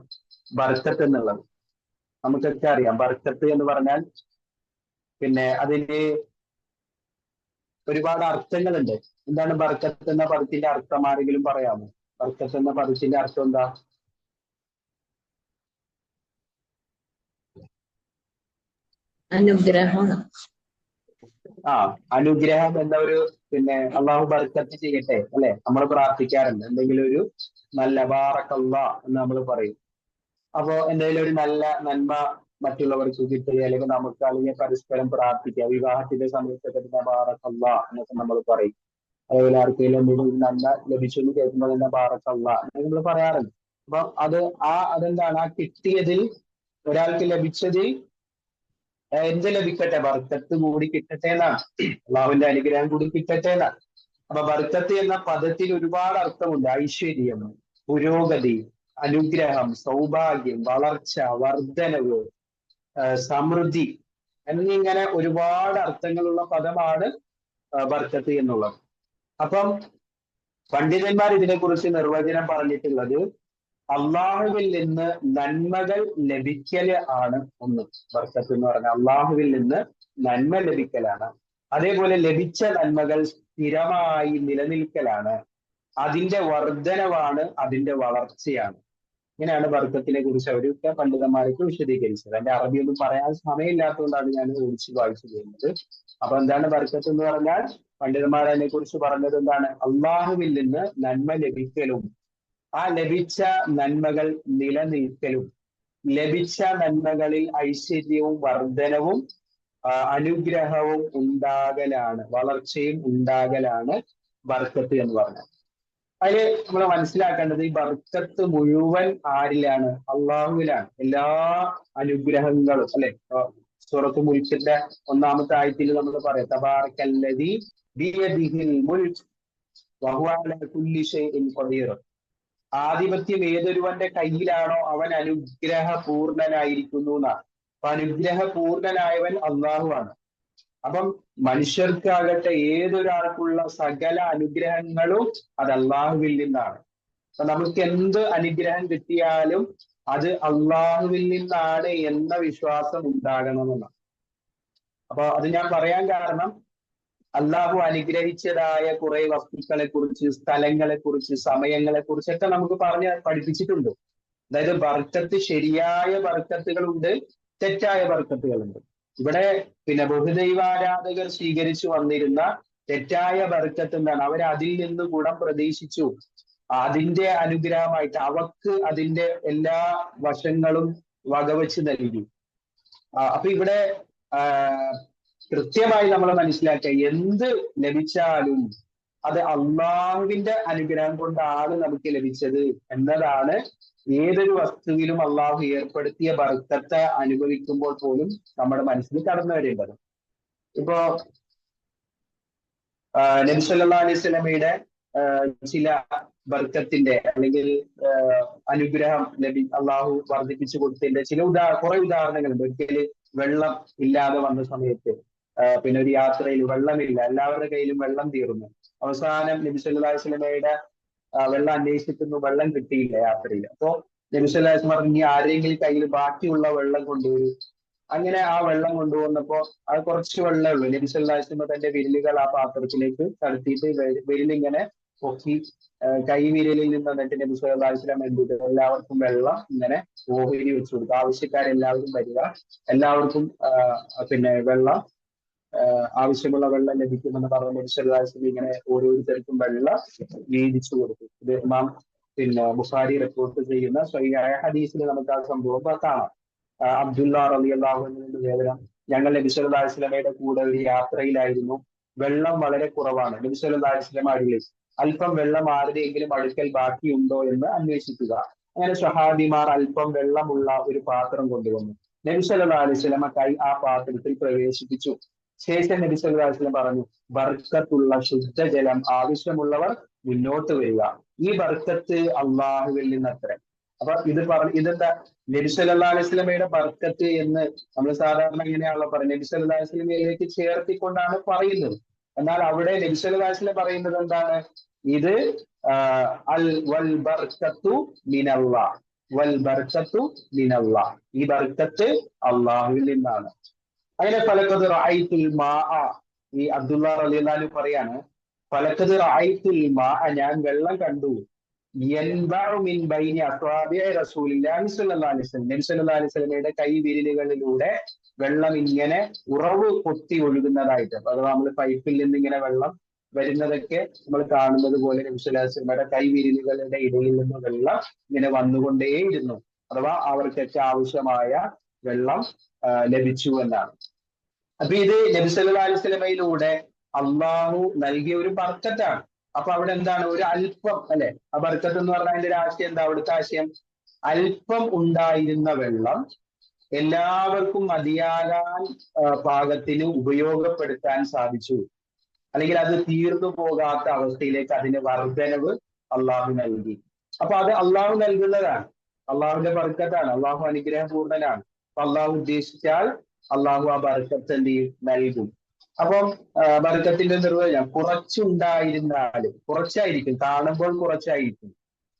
ബർക്കത്ത് എന്നുള്ളത്. നമുക്കൊക്കെ അറിയാം ബർക്കത്ത് എന്ന് പറഞ്ഞാൽ അതിന് ഒരുപാട് അർത്ഥങ്ങളുണ്ട്. എന്താണ് ബർക്കത്ത് എന്ന പദത്തിന്റെ അർത്ഥം, ആരെങ്കിലും പറയാമോ? ബർക്കത്ത് എന്ന പദത്തിന്റെ അർത്ഥം എന്താ? അനുഗ്രഹം. അനുഗ്രഹം എന്ന അള്ളാഹു ബർക്കത്ത് ചെയ്യട്ടെ അല്ലെ, നമ്മൾ പ്രാർത്ഥിക്കാറുണ്ട്. എന്തെങ്കിലും ഒരു നല്ല ബാറക്കല്ലാ എന്ന് നമ്മൾ പറയും. അപ്പോ എന്തെങ്കിലും ഒരു നല്ല നന്മ മറ്റുള്ളവർക്ക് കിട്ടുക, അല്ലെങ്കിൽ നമുക്ക്, അല്ലെങ്കിൽ പരസ്പരം പ്രാർത്ഥിക്കുക. വിവാഹത്തിന്റെ സമയത്തൊക്കെ ബാറക്കല്ലാ എന്നൊക്കെ നമ്മൾ പറയും. അതുപോലെ ആർക്കെങ്കിലും എന്തെങ്കിലും നന്മ ലഭിച്ചു എന്ന് കേൾക്കുമ്പോൾ തന്നെ ബാറക്കല്ലാ എന്ന് നമ്മൾ പറയാറുണ്ട്. അപ്പൊ അതെന്താണ്, ആ കിട്ടിയതിൽ, ഒരാൾക്ക് ലഭിച്ചതിൽ എന്ത് ലഭിക്കട്ടെ, ബർക്കത്ത് കൂടി കിട്ടട്ടെ എന്നാണ്, അള്ളാഹുവിന്റെ അനുഗ്രഹം കൂടി കിട്ടട്ടെ എന്നാണ്. അപ്പൊ ബർക്കത്ത് എന്ന പദത്തിന് ഒരുപാട് അർത്ഥമുണ്ട്. ഐശ്വര്യം, പുരോഗതി, അനുഗ്രഹം, സൗഭാഗ്യം, വളർച്ച, വർധനവ്, സമൃദ്ധി എന്നിങ്ങനെ ഒരുപാട് അർത്ഥങ്ങളുള്ള പദമാണ് ബർക്കത്ത് എന്നുള്ളത്. അപ്പം പണ്ഡിതന്മാർ ഇതിനെക്കുറിച്ച് നിർവചനം പറഞ്ഞിട്ടുള്ളത്, അള്ളാഹുവിൽ നിന്ന് നന്മകൾ ലഭിക്കല് ആണ് ഒന്ന്. ബർക്കത്ത് എന്ന് പറഞ്ഞാൽ അള്ളാഹുവിൽ നിന്ന് നന്മ ലഭിക്കലാണ്. അതേപോലെ ലഭിച്ച നന്മകൾ സ്ഥിരമായി നിലനിൽക്കലാണ്. അതിന്റെ വർധനവാണ്, അതിന്റെ വളർച്ചയാണ്. ഇങ്ങനെയാണ് ബർക്കത്തിനെ കുറിച്ച് അവരൊക്കെ പണ്ഡിതന്മാർക്ക് വിശദീകരിച്ചത്. അതിന്റെ അറബി ഒന്നും പറയാൻ സമയമില്ലാത്തതുകൊണ്ടാണ് ഞാൻ ഓടിച്ച് വായിച്ചു ചെയ്യുന്നത്. അപ്പൊ എന്താണ് ബർക്കത്ത് എന്ന് പറഞ്ഞാൽ, പണ്ഡിതന്മാർ അതിനെ കുറിച്ച് പറഞ്ഞത് എന്താണ്, അള്ളാഹുവിൽ നിന്ന് നന്മ ലഭിക്കലും ആ ലഭിച്ച നന്മകൾ നിലനിൽക്കലും, ലഭിച്ച നന്മകളിൽ ഐശ്വര്യവും വർധനവും അനുഗ്രഹവും ഉണ്ടാകലാണ്, വളർച്ചയും ഉണ്ടാകലാണ് ബർക്കത്ത് എന്ന് പറഞ്ഞത്. അതില് നമ്മൾ മനസ്സിലാക്കേണ്ടത്, ഈ ബർക്കത്ത് മുഴുവൻ ആരിലാണ്? അള്ളാഹുവിലാണ്. എല്ലാ അനുഗ്രഹങ്ങളും അല്ലെ, സൂറത്ത് മുൽക്കിന്റെ 1-ാമത്തെ ആയത്തിൽ നമ്മൾ പറയാം, തബാറക്കല്ലദീ ബിയദിഹിൽ മുൽക് വഹുവ അലാ കുല്ലി ഷൈഇൻ ഖദീർ. ആധിപത്യം ഏതൊരുവന്റെ കയ്യിലാണോ അവൻ അനുഗ്രഹപൂർണനായിരിക്കുന്നു എന്നാണ്. അപ്പൊ അനുഗ്രഹപൂർണനായവൻ അള്ളാഹുവാണ്. അപ്പം മനുഷ്യർക്കാകട്ടെ ഏതൊരാൾക്കുള്ള സകല അനുഗ്രഹങ്ങളും അത് അള്ളാഹുവിൽ നിന്നാണ്. അപ്പൊ നമുക്ക് എന്ത് അനുഗ്രഹം കിട്ടിയാലും അത് അള്ളാഹുവിൽ നിന്നാണ് എന്ന വിശ്വാസം ഉണ്ടാകണമെന്നാണ്. അപ്പൊ അത് ഞാൻ പറയാൻ കാരണം, അള്ളാഹു അനുഗ്രഹിച്ചതായ കുറെ വസ്തുക്കളെ കുറിച്ച്, സ്ഥലങ്ങളെ കുറിച്ച്, സമയങ്ങളെ കുറിച്ചൊക്കെ നമുക്ക് പഠിപ്പിച്ചിട്ടുണ്ട്. അതായത് ബർക്കത്ത്, ശരിയായ ബർക്കത്തുകളുണ്ട്, തെറ്റായ ബർക്കത്തുകളുണ്ട്. ഇവിടെ ബഹുദൈവാരാധകർ സ്വീകരിച്ചു വന്നിരുന്ന തെറ്റായ ബർക്കത്ത് എന്താണ്? അവർ അതിൽ നിന്ന് ഗുണം പ്രതീക്ഷിച്ചു. അതിന്റെ അനുഗ്രഹമായിട്ട് അവർക്ക് അതിന്റെ എല്ലാ വശങ്ങളും വകവെച്ച് നൽകി. അപ്പൊ ഇവിടെ കൃത്യമായി നമ്മൾ മനസ്സിലാക്കുക, എന്ത് ലഭിച്ചാലും അത് അള്ളാഹുവിന്റെ അനുഗ്രഹം കൊണ്ടാണ് നമുക്ക് ലഭിച്ചത് എന്നതാണ് ഏതൊരു വസ്തുവിലും അള്ളാഹു ഏർപ്പെടുത്തിയ ബർക്കത്ത് അനുഭവിക്കുമ്പോൾ പോലും നമ്മുടെ മനസ്സിൽ കടന്നു വരേണ്ടത്. ഇപ്പോ നബി സല്ലല്ലാഹു അലൈഹി വസല്ലമയുടെ ചില ബർക്കത്തിന്റെ അല്ലെങ്കിൽ അനുഗ്രഹം അള്ളാഹു വർദ്ധിപ്പിച്ചു കൊടുത്തതിന്റെ ചില കുറെ ഉദാഹരണങ്ങളുണ്ട്. ഒരിക്കല് വെള്ളം ഇല്ലാതെ വന്ന സമയത്ത്, പിന്നെ ഒരു യാത്രയിൽ വെള്ളമില്ല, എല്ലാവരുടെ കയ്യിലും വെള്ളം തീർന്നു. അവസാനം നബി സല്ലല്ലാഹു അലൈഹി വസല്ലമയുടെ വെള്ളം അന്വേഷിക്കുന്നു, വെള്ളം കിട്ടിയില്ല യാത്രയിൽ. അപ്പോ നബി സല്ലല്ലാഹു അലൈഹി വസല്ലം പറഞ്ഞു, ഇനി ആരെങ്കിലും കയ്യിൽ ബാക്കിയുള്ള വെള്ളം കൊണ്ടുവരും. അങ്ങനെ ആ വെള്ളം കൊണ്ടുവന്നപ്പോ അത് കുറച്ച് വെള്ളമേ ഉള്ളൂ. നബി സല്ലല്ലാഹു അലൈഹി വസല്ലം തന്റെ വിരലുകൾ ആ പാത്രത്തിലേക്ക് കടത്തിയിട്ട് വിരലിങ്ങനെ പൊക്കി കൈവിരലിൽ നിന്ന് എന്നിട്ട് നബി സല്ലല്ലാഹു അലൈഹി വസല്ലം എന്ത് ചെയ്തു? എല്ലാവർക്കും വെള്ളം ഇങ്ങനെ ഓഹരി വെച്ചു കൊടുത്തു. ആവശ്യക്കാരെല്ലാവരും വരിക, എല്ലാവർക്കും പിന്നെ വെള്ളം ആവശ്യമുള്ള വെള്ളം ലഭിക്കുമെന്ന് പറഞ്ഞ നബി സല്ലല്ലാഹു അലൈഹി വസല്ലം ഇങ്ങനെ ഓരോരുത്തർക്കും വെള്ളം വീതിച്ചു കൊടുത്തു. ഇത് ഇമാം പിന്നെ ബുഖാരി റിപ്പോർട്ട് ചെയ്യുന്ന സ്വഹീഹായ ഹദീസിൽ നമുക്ക് ആ സംഭവം കാണാം. അബ്ദുല്ല റളിയല്ലാഹു അൻഹുവിന്റെ വേദന, ഞങ്ങൾ നബി സല്ലല്ലാഹു അലൈഹി വസല്ലമയുടെ കൂടെ ഒരു യാത്രയിലായിരുന്നു. വെള്ളം വളരെ കുറവാണ്. നബി സല്ലല്ലാഹു അലൈഹി വസല്ലം അടുക്കൽ അല്പം വെള്ളം ആരുടെയെങ്കിലും അടുക്കൽ ബാക്കിയുണ്ടോ എന്ന് അന്വേഷിക്കുക. അങ്ങനെ സ്വഹാബിമാർ അല്പം വെള്ളമുള്ള ഒരു പാത്രം കൊണ്ടുവന്നു. നബി സല്ലല്ലാഹു അലൈഹി വസല്ലം കൈ ആ പാത്രത്തിൽ പ്രവേശിപ്പിച്ചു. ശേഷം നബി സല്ലല്ലാഹു അലൈഹി വസല്ലം പറഞ്ഞു, ബർക്കത്തുള്ള ശുദ്ധജലം ആവശ്യമുള്ളവർ മുന്നോട്ട് വരിക. ഈ ബർക്കത്ത് അള്ളാഹുവിൽ നിന്നത്രേ. അപ്പൊ ഇതെന്താ? നബി സല്ലല്ലാഹു അലൈഹി വസല്ലമയുടെ ബർക്കത്ത് എന്ന് നമ്മൾ സാധാരണ ഇങ്ങനെയാണല്ലോ പറയുന്നത്, നബി സല്ലല്ലാഹു അലൈഹി വസല്ലമയിലേക്ക് ചേർത്തിക്കൊണ്ടാണ് പറയുന്നത്. എന്നാൽ അവിടെ നബി സല്ലല്ലാഹു അലൈഹി വസല്ലം പറയുന്നത് എന്താണ്? ഇത് വൽ ബർക്കത്തു മിനല്ലാഹ്, വൽ ബർക്കത്തു മിനല്ലാഹ്, ഈ ബർക്കത്ത് അള്ളാഹുവിൽ നിന്നാണ്. അങ്ങനെ ഫലഖദ് റഅയ്തുൽ മാഅ, ഈ അബ്ദുള്ള റളിയല്ലാഹു അൻഹു പറയാണ്, ഫലഖദ് റഅയ്തുൽ മാഅ, ഞാൻ വെള്ളം കണ്ടു, യൻബഉ മിൻ ബൈനി അസ്വാബിഇ റസൂലില്ലാഹി സ്വല്ലല്ലാഹു അലൈഹി വസല്ലം, നബി സല്ലല്ലാഹു അലൈഹി വസല്ലമയുടെ കൈവിരലുകളിലൂടെ വെള്ളം ഇങ്ങനെ ഉറവ് പൊട്ടി ഒഴുകുന്നതായിട്ട്. അഥവാ നമ്മൾ പൈപ്പിൽ നിന്ന് ഇങ്ങനെ വെള്ളം വരുന്നതൊക്കെ നമ്മൾ കാണുന്നത് പോലെ നബി സല്ലല്ലാഹു അലൈഹി വസല്ലമയുടെ കൈവിരലുകളുടെ ഇടയിൽ നിന്ന് വെള്ളം ഇങ്ങനെ വന്നുകൊണ്ടേയിരുന്നു. അഥവാ അവർക്കൊക്കെ ആവശ്യമായ വെള്ളം ലഭിച്ചു എന്നാണ്. അപ്പൊ ഇത് നബി സല്ലല്ലാഹു അലൈഹി വസല്ലമയിലൂടെ അള്ളാഹു നൽകിയ ഒരു ബർക്കത്താണ്. അപ്പൊ അവിടെ എന്താണ്? ഒരു അല്പം, അല്ലെ? ആ ബർക്കത്ത് എന്ന് പറഞ്ഞാൽ അതിന്റെ ആശയം എന്താ? അവിടുത്തെ ആശയം, അല്പം ഉണ്ടായിരുന്ന വെള്ളം എല്ലാവർക്കും മതിയാകാൻ പാകത്തിന് ഉപയോഗപ്പെടുത്താൻ സാധിച്ചു. അല്ലെങ്കിൽ അത് തീർന്നു പോകാത്ത അവസ്ഥയിലേക്ക് അതിന് വർധനവ് അള്ളാഹു നൽകി. അപ്പൊ അത് അള്ളാഹു നൽകുന്നതാണ്, അള്ളാഹുവിന്റെ ബർക്കത്താണ്, അള്ളാഹു അനുഗ്രഹപൂർണനാണ്. അപ്പൊ അള്ളാഹു ഉദ്ദേശിച്ചാൽ അള്ളാഹു ആ ബർക്കത്ത് എന്ത് ചെയ്യും? നൽകും. അപ്പം ബർക്കത്തിന്റെ നിർവചനം, കുറച്ചുണ്ടായിരുന്നാലും, കുറച്ചായിരിക്കും, കാണുമ്പോൾ കുറച്ചായിരിക്കും,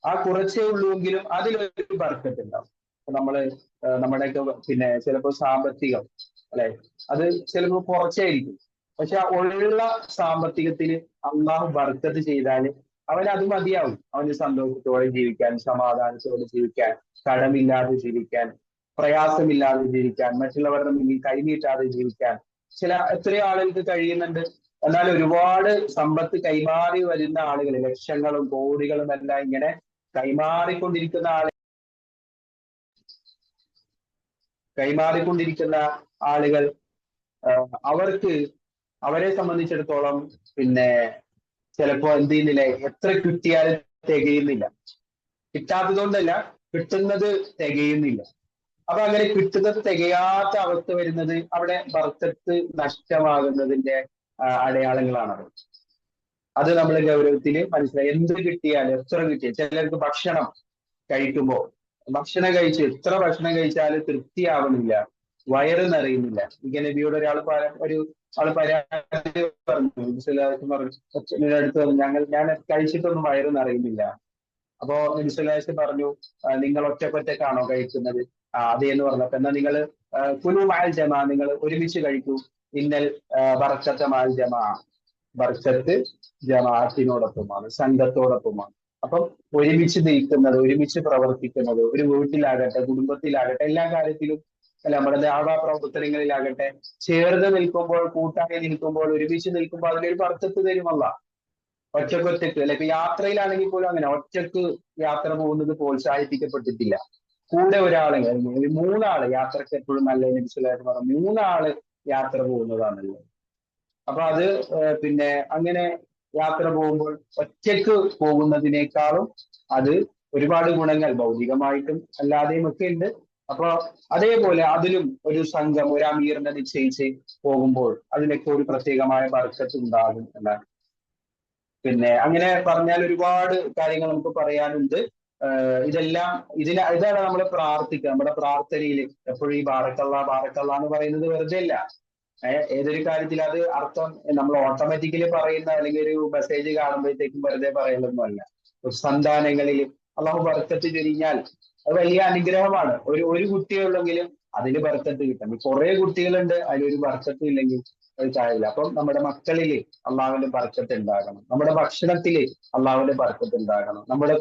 ആ കുറച്ചേ ഉള്ളൂവെങ്കിലും അതിലൊരു ബർക്കത്ത് ഉണ്ടാവും. അപ്പൊ നമ്മുടെയൊക്കെ പിന്നെ ചിലപ്പോൾ സാമ്പത്തികം, അല്ലെ, അത് ചിലപ്പോൾ കുറച്ചായിരിക്കും. പക്ഷെ ആ ഉള്ള സാമ്പത്തികത്തിന് അള്ളാഹു ബർക്കത്ത് ചെയ്താൽ അവന് അത് മതിയാവും. അവന് സന്തോഷത്തോടെ ജീവിക്കാൻ, സമാധാനത്തോടെ ജീവിക്കാൻ, കടമില്ലാതെ ജീവിക്കാൻ, പ്രയാസമില്ലാതെ ജീവിക്കാൻ, മറ്റുള്ളവരുടെ മുന്നിൽ കൈനീട്ടാതെ ജീവിക്കാൻ എത്രയോ ആളുകൾക്ക് കഴിയുന്നുണ്ട്. എന്നാൽ ഒരുപാട് സമ്പത്ത് കൈമാറി വരുന്ന ആളുകൾ, ലക്ഷങ്ങളും കോടികളും എല്ലാം ഇങ്ങനെ കൈമാറിക്കൊണ്ടിരിക്കുന്ന ആളുകൾ അവരെ സംബന്ധിച്ചിടത്തോളം പിന്നെ ചിലപ്പോ എന്ത് ചെയ്യുന്നില്ല, എത്ര കിട്ടിയാലും തികയുന്നില്ല. കിട്ടാത്തതുകൊണ്ടല്ല, കിട്ടുന്നത് തികയുന്നില്ല. അപ്പൊ അങ്ങനെ കിട്ടുന്നത് തികയാത്ത അവസ്ഥ വരുന്നത് അവിടെ ബർക്കത്ത് നഷ്ടമാകുന്നതിന്റെ അടയാളങ്ങളാണത്. അത് നമ്മൾ ഗൗരവത്തിൽ മനസ്സിലായി. എന്ത് കിട്ടിയാലും, എത്ര കിട്ടിയാൽ, ചിലർക്ക് ഭക്ഷണം കഴിച്ച് എത്ര ഭക്ഷണം കഴിച്ചാലും തൃപ്തിയാവുന്നില്ല, വയറ് നിറയുന്നില്ല. ഇങ്ങനെ നബിയോട് ആള് പരാതി പറഞ്ഞു, അടുത്ത് ഞാൻ കഴിച്ചിട്ടൊന്നും വയറ് നിറയുന്നില്ല. അപ്പോ നബി സല്ലല്ലാഹു അലൈഹി വസല്ലം പറഞ്ഞു, നിങ്ങൾ ഒറ്റക്കൊറ്റക്കാണോ കഴിക്കുന്നത്? അതേ എന്ന് പറഞ്ഞപ്പോ, എന്നാ നിങ്ങൾ കുലു മഅൽ ജമാ, നിങ്ങൾ ഒരുമിച്ച് കഴിക്കൂ. ഇന്നൽ ബർക്കത്ത മഅൽ ജമാ, ബർക്കത്ത് ജമാഅത്തിനോടൊപ്പമാണ്, സംഘത്തോടൊപ്പമാണ്. അപ്പം ഒരുമിച്ച് നിൽക്കുന്നത്, ഒരുമിച്ച് പ്രവർത്തിക്കുന്നത്, ഒരു വീട്ടിലാകട്ടെ, കുടുംബത്തിലാകട്ടെ, എല്ലാ കാര്യത്തിലും അല്ല നമ്മുടെ ദാവാ പ്രവർത്തനങ്ങളിലാകട്ടെ, ചേർന്ന് നിൽക്കുമ്പോൾ, കൂട്ടായി നിൽക്കുമ്പോൾ, ഒരുമിച്ച് നിൽക്കുമ്പോൾ അതിലൊരു ബർക്കത്ത് തരുമല്ല. ഒറ്റക്ക് അല്ലെ, ഇപ്പൊ യാത്രയിലാണെങ്കിൽ പോലും അങ്ങനെ ഒറ്റക്ക് യാത്ര പോകുന്നത് പ്രോത്സാഹിപ്പിക്കപ്പെട്ടിട്ടില്ല. കൂടെ ഒരാള്, ഒരു മൂന്നാള് യാത്രക്ക് എപ്പോഴും നല്ല മനസ്സിലായിട്ട് പറഞ്ഞു, മൂന്നാള് യാത്ര പോകുന്നതാണല്ലോ. അപ്പൊ അത് പിന്നെ അങ്ങനെ യാത്ര പോകുമ്പോൾ ഒറ്റക്ക് പോകുന്നതിനേക്കാളും അത് ഒരുപാട് ഗുണങ്ങൾ ഭൗതികമായിട്ടും അല്ലാതെയും ഒക്കെ ഉണ്ട്. അപ്പൊ അതേപോലെ അതിലും ഒരു സംഘം, ഒരു അമീറിനെ നിശ്ചയിച്ച് പോകുമ്പോൾ അതിനൊക്കെ ഒരു പ്രത്യേകമായ ബർക്കത്ത് ഉണ്ടാകും എന്നാണ്. പിന്നെ അങ്ങനെ പറഞ്ഞാൽ ഒരുപാട് കാര്യങ്ങൾ നമുക്ക് പറയാനുണ്ട്. ഇതെല്ലാം ഇതാണ് നമ്മൾ പ്രാർത്ഥിക്കുക. നമ്മുടെ പ്രാർത്ഥനയിൽ എപ്പോഴും ഈ ബാറക്കല്ല ബാറക്കല്ല എന്ന് പറയുന്നത് വെറുതെ അല്ല. ഏതൊരു കാര്യത്തിൽ അത് അർത്ഥം നമ്മൾ ഓട്ടോമാറ്റിക്കലി പറയുന്ന, അല്ലെങ്കിൽ ഒരു മെസ്സേജ് കാണുമ്പോഴത്തേക്കും വെറുതെ പറയുന്നതൊന്നുമല്ല. സന്താനങ്ങളിൽ അള്ളാഹു ബർക്കത്ത് ചൊരിഞ്ഞാൽ അത് വലിയ അനുഗ്രഹമാണ്. ഒരു കുട്ടിയേ ഉള്ളെങ്കിലും അതിന് ബർക്കത്ത് കിട്ടണം. കുറെ കുട്ടികളുണ്ട്, അതിലൊരു ബർക്കത്തും ഇല്ലെങ്കിൽ അത് കാര്യമില്ല. അപ്പം നമ്മുടെ മക്കളില് അള്ളാഹുവിന്റെ ബർക്കത്ത് ഉണ്ടാകണം, നമ്മുടെ ഭക്ഷണത്തില് അള്ളാഹുവിന്റെ ബർക്കത്ത് ഉണ്ടാകണം, നമ്മുടെ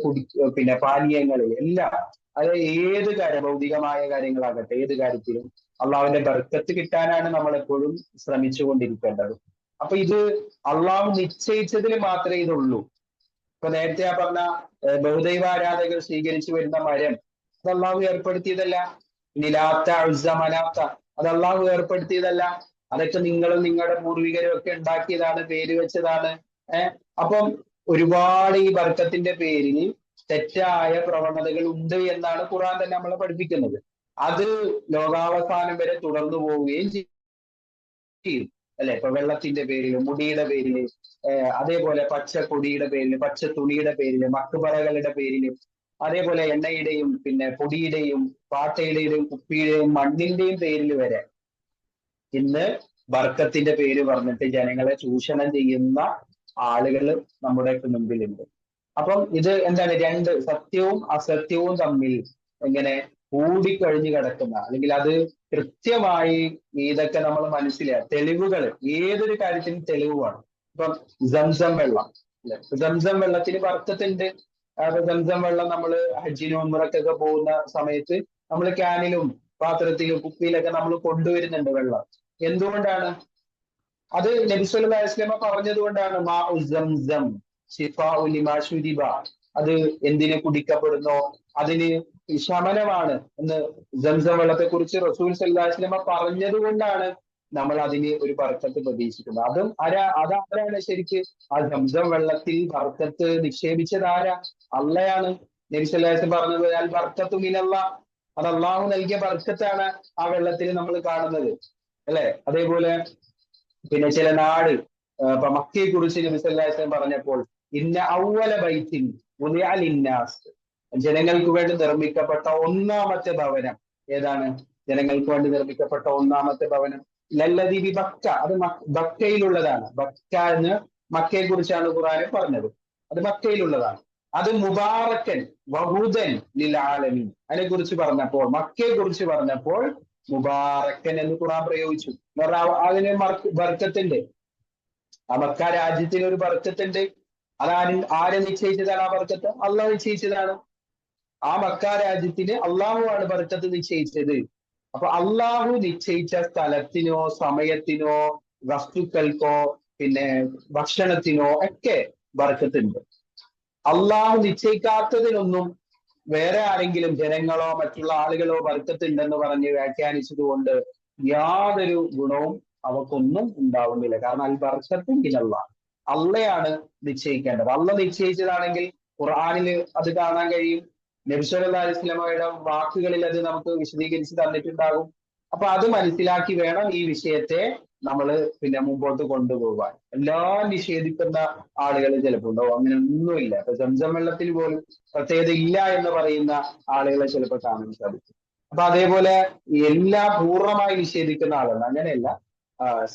പിന്നെ പാനീയങ്ങളിൽ എല്ലാം, അത് ഏത് കാര്യം, ഭൗതികമായ കാര്യങ്ങളാകട്ടെ, ഏത് കാര്യത്തിലും അള്ളാഹുവിന്റെ ബർക്കത്ത് കിട്ടാനാണ് നമ്മൾ എപ്പോഴും ശ്രമിച്ചു കൊണ്ടിരിക്കേണ്ടത്. അപ്പൊ ഇത് അള്ളാഹു നിശ്ചയിച്ചതിൽ മാത്രമേ ഇതുള്ളൂ. ഇപ്പൊ നേരത്തെ ആ പറഞ്ഞ ബഹുദൈവ ആരാധകർ സ്വീകരിച്ചു വരുന്ന മരം, അത് അള്ളാഹു ഏർപ്പെടുത്തിയതല്ല. നിലാത്ത, ഉസ്സ, മനാത്ത, അത് അള്ളാഹു ഏർപ്പെടുത്തിയതല്ല. അതൊക്കെ നിങ്ങളും നിങ്ങളുടെ പൂർവികരും ഒക്കെ ഉണ്ടാക്കിയതാണ്, പേര് വെച്ചതാണ്. അപ്പം ഒരുപാട് ഈ ബർക്കത്തിന്റെ പേരിൽ തെറ്റായ പ്രവണതകൾ ഉണ്ട് എന്നാണ് ഖുർആൻ തന്നെ നമ്മളെ പഠിപ്പിക്കുന്നത്. അത് ലോകാവസാനം വരെ തുടർന്നു പോവുകയും ചെയ്യും. അല്ലെ, ഇപ്പൊ വെള്ളത്തിന്റെ പേരില്, മുടിയുടെ പേരില്, അതേപോലെ പച്ച കൊടിയുടെ പേരില്, പച്ച തുണിയുടെ പേരില്, മക്കുപറകളുടെ പേരില്, അതേപോലെ എണ്ണയുടെയും പിന്നെ പൊടിയുടെയും പാട്ടയുടെയും കുപ്പിയുടെയും മണ്ണിന്റെയും പേരിൽ വരെ ഇന്ന് ബർക്കത്തിന്റെ പേര് പറഞ്ഞിട്ട് ജനങ്ങളെ ചൂഷണം ചെയ്യുന്ന ആളുകൾ നമ്മുടെ മുമ്പിലുണ്ട്. അപ്പം ഇത് എന്താണ്, രണ്ട് സത്യവും അസത്യവും തമ്മിൽ ഇങ്ങനെ കൂടിക്കഴിഞ്ഞു കിടക്കുന്ന, അല്ലെങ്കിൽ അത് കൃത്യമായി ഇതൊക്കെ നമ്മൾ മനസ്സിലാക്കുക. തെളിവുകൾ ഏതൊരു കാര്യത്തിനും തെളിവാണ്. ഇപ്പം സംസം വെള്ളം അല്ലെ, സംസം വെള്ളത്തിന് ബർക്കത്തുണ്ട്. സംസം വെള്ളം നമ്മൾ ഹജ്ജിനും ഉംറയ്ക്കൊക്കെ പോകുന്ന സമയത്ത് നമ്മൾ ക്യാനിലും പാത്രത്തിലും കുപ്പിയിലൊക്കെ നമ്മൾ കൊണ്ടുവരുന്നുണ്ട് വെള്ളം. എന്തുകൊണ്ടാണ്? അത് നബി സല്ലല്ലാഹു അലൈഹി വസല്ലമ പറഞ്ഞത് കൊണ്ടാണ്. സംസം ശിഫാഉ ലിമാ ശുരിബ, അത് എന്തിനെ കുടിക്കപ്പെടുന്നോ അതിന് ശമനമാണ് എന്ന് സംസം വെള്ളത്തെ കുറിച്ച് റസൂൽ സല്ലല്ലാഹു അലൈഹി വസല്ലമ പറഞ്ഞത് കൊണ്ടാണ് നമ്മൾ അതിന് ഒരു ബർക്കത്ത് പ്രതീക്ഷിക്കുന്നത്. അതാരാണ് ശരിക്ക് ആ സംസം വെള്ളത്തിൽ ബർക്കത്ത് നിക്ഷേപിച്ചത്? ആരാ? അള്ളയാണ്. നബി സല്ലല്ലാഹു അലൈഹി വസല്ലം പറഞ്ഞത് അൽ ബർക്കത്തു മിനല്ലാഹ്, അത് അള്ളാഹു നൽകിയ ബർക്കത്താണ് ആ വെള്ളത്തിൽ നമ്മൾ കാണുന്നത്, അല്ലെ? അതേപോലെ പിന്നെ ചില നാട്, ഇപ്പൊ മക്കയെ കുറിച്ച് നബി സല്ലല്ലാഹു അലൈഹി വസല്ലം പറഞ്ഞപ്പോൾ ഇന്ന ഔവല ബൈത്തിൻ വുദിഅ ലിന്നാസ്, ജനങ്ങൾക്ക് വേണ്ടി നിർമ്മിക്കപ്പെട്ട ഒന്നാമത്തെ ഭവനം ഏതാണ്? ജനങ്ങൾക്ക് വേണ്ടി നിർമ്മിക്കപ്പെട്ട ഒന്നാമത്തെ ഭവനം ലല്ലദീ ബി ബക്ക, അത് ബക്കയിലുള്ളതാണ്. ബക്ക എന്ന് മക്കയെ കുറിച്ചാണ് ഖുർആനിൽ പറഞ്ഞത്. അത് മക്കയിലുള്ളതാണ്. അത് മുബാറക്കൻ വഹുദൻ ലിൽ ആലമീൻ, അതിനെ കുറിച്ച് പറഞ്ഞപ്പോൾ, മക്കയെ കുറിച്ച് പറഞ്ഞപ്പോൾ മുബാറക്കൻ എന്ന് ഖുർആൻ പ്രയോഗിച്ചു. അതിന് ബർക്കത്തുണ്ട്. ആ മക്ക രാജ്യത്തിന് ഒരു ബർക്കത്തുണ്ട്. ആരെ നിശ്ചയിച്ചതാണ് ആ ബർക്കത്ത്? അള്ളാഹു നിശ്ചയിച്ചതാണ്. ആ മക്ക രാജ്യത്തിന് അള്ളാഹുവാണ് ബർക്കത്ത് നിശ്ചയിച്ചത്. അപ്പൊ അള്ളാഹു നിശ്ചയിച്ച സ്ഥലത്തിനോ സമയത്തിനോ വസ്തുക്കൾക്കോ പിന്നെ ഭക്ഷണത്തിനോ ഒക്കെ ബർക്കത്തുണ്ട്. അള്ളാഹു നിശ്ചയിക്കാത്തതിനൊന്നും വേറെ ആരെങ്കിലും, ജനങ്ങളോ മറ്റുള്ള ആളുകളോ ബർക്കത്തുണ്ടെന്ന് പറഞ്ഞ് വ്യാഖ്യാനിച്ചത് കൊണ്ട് യാതൊരു ഗുണവും അവക്കൊന്നും ഉണ്ടാവുന്നില്ല. കാരണം അൽ ബർക്കത്തും ഇനല്ല, അള്ളയാണ് നിശ്ചയിക്കേണ്ടത്. അള്ള നിശ്ചയിച്ചതാണെങ്കിൽ ഖുർആനിൽ അത് കാണാൻ കഴിയും. നബി സല്ലല്ലാഹു അലൈഹി വസല്ലമയുടെ വാക്കുകളിൽ അത് നമുക്ക് വിശദീകരിച്ച് തന്നിട്ടുണ്ടാകും. അപ്പൊ അത് മനസ്സിലാക്കി വേണം ഈ വിഷയത്തെ നമ്മൾ പിന്നെ മുമ്പോട്ട് കൊണ്ടുപോകാൻ. എല്ലാം നിഷേധിക്കുന്ന ആളുകൾ ചിലപ്പോൾ ഉണ്ടാവും. അങ്ങനെ ഒന്നുമില്ല. ഇപ്പൊ സംസം വെള്ളത്തിൽ പോലും പ്രത്യേകത ഇല്ല എന്ന് പറയുന്ന ആളുകളെ ചിലപ്പോൾ കാണാൻ സാധിക്കും. അപ്പൊ അതേപോലെ എല്ലാം പൂർണ്ണമായി നിഷേധിക്കുന്ന ആളുകൾ അങ്ങനെയല്ല.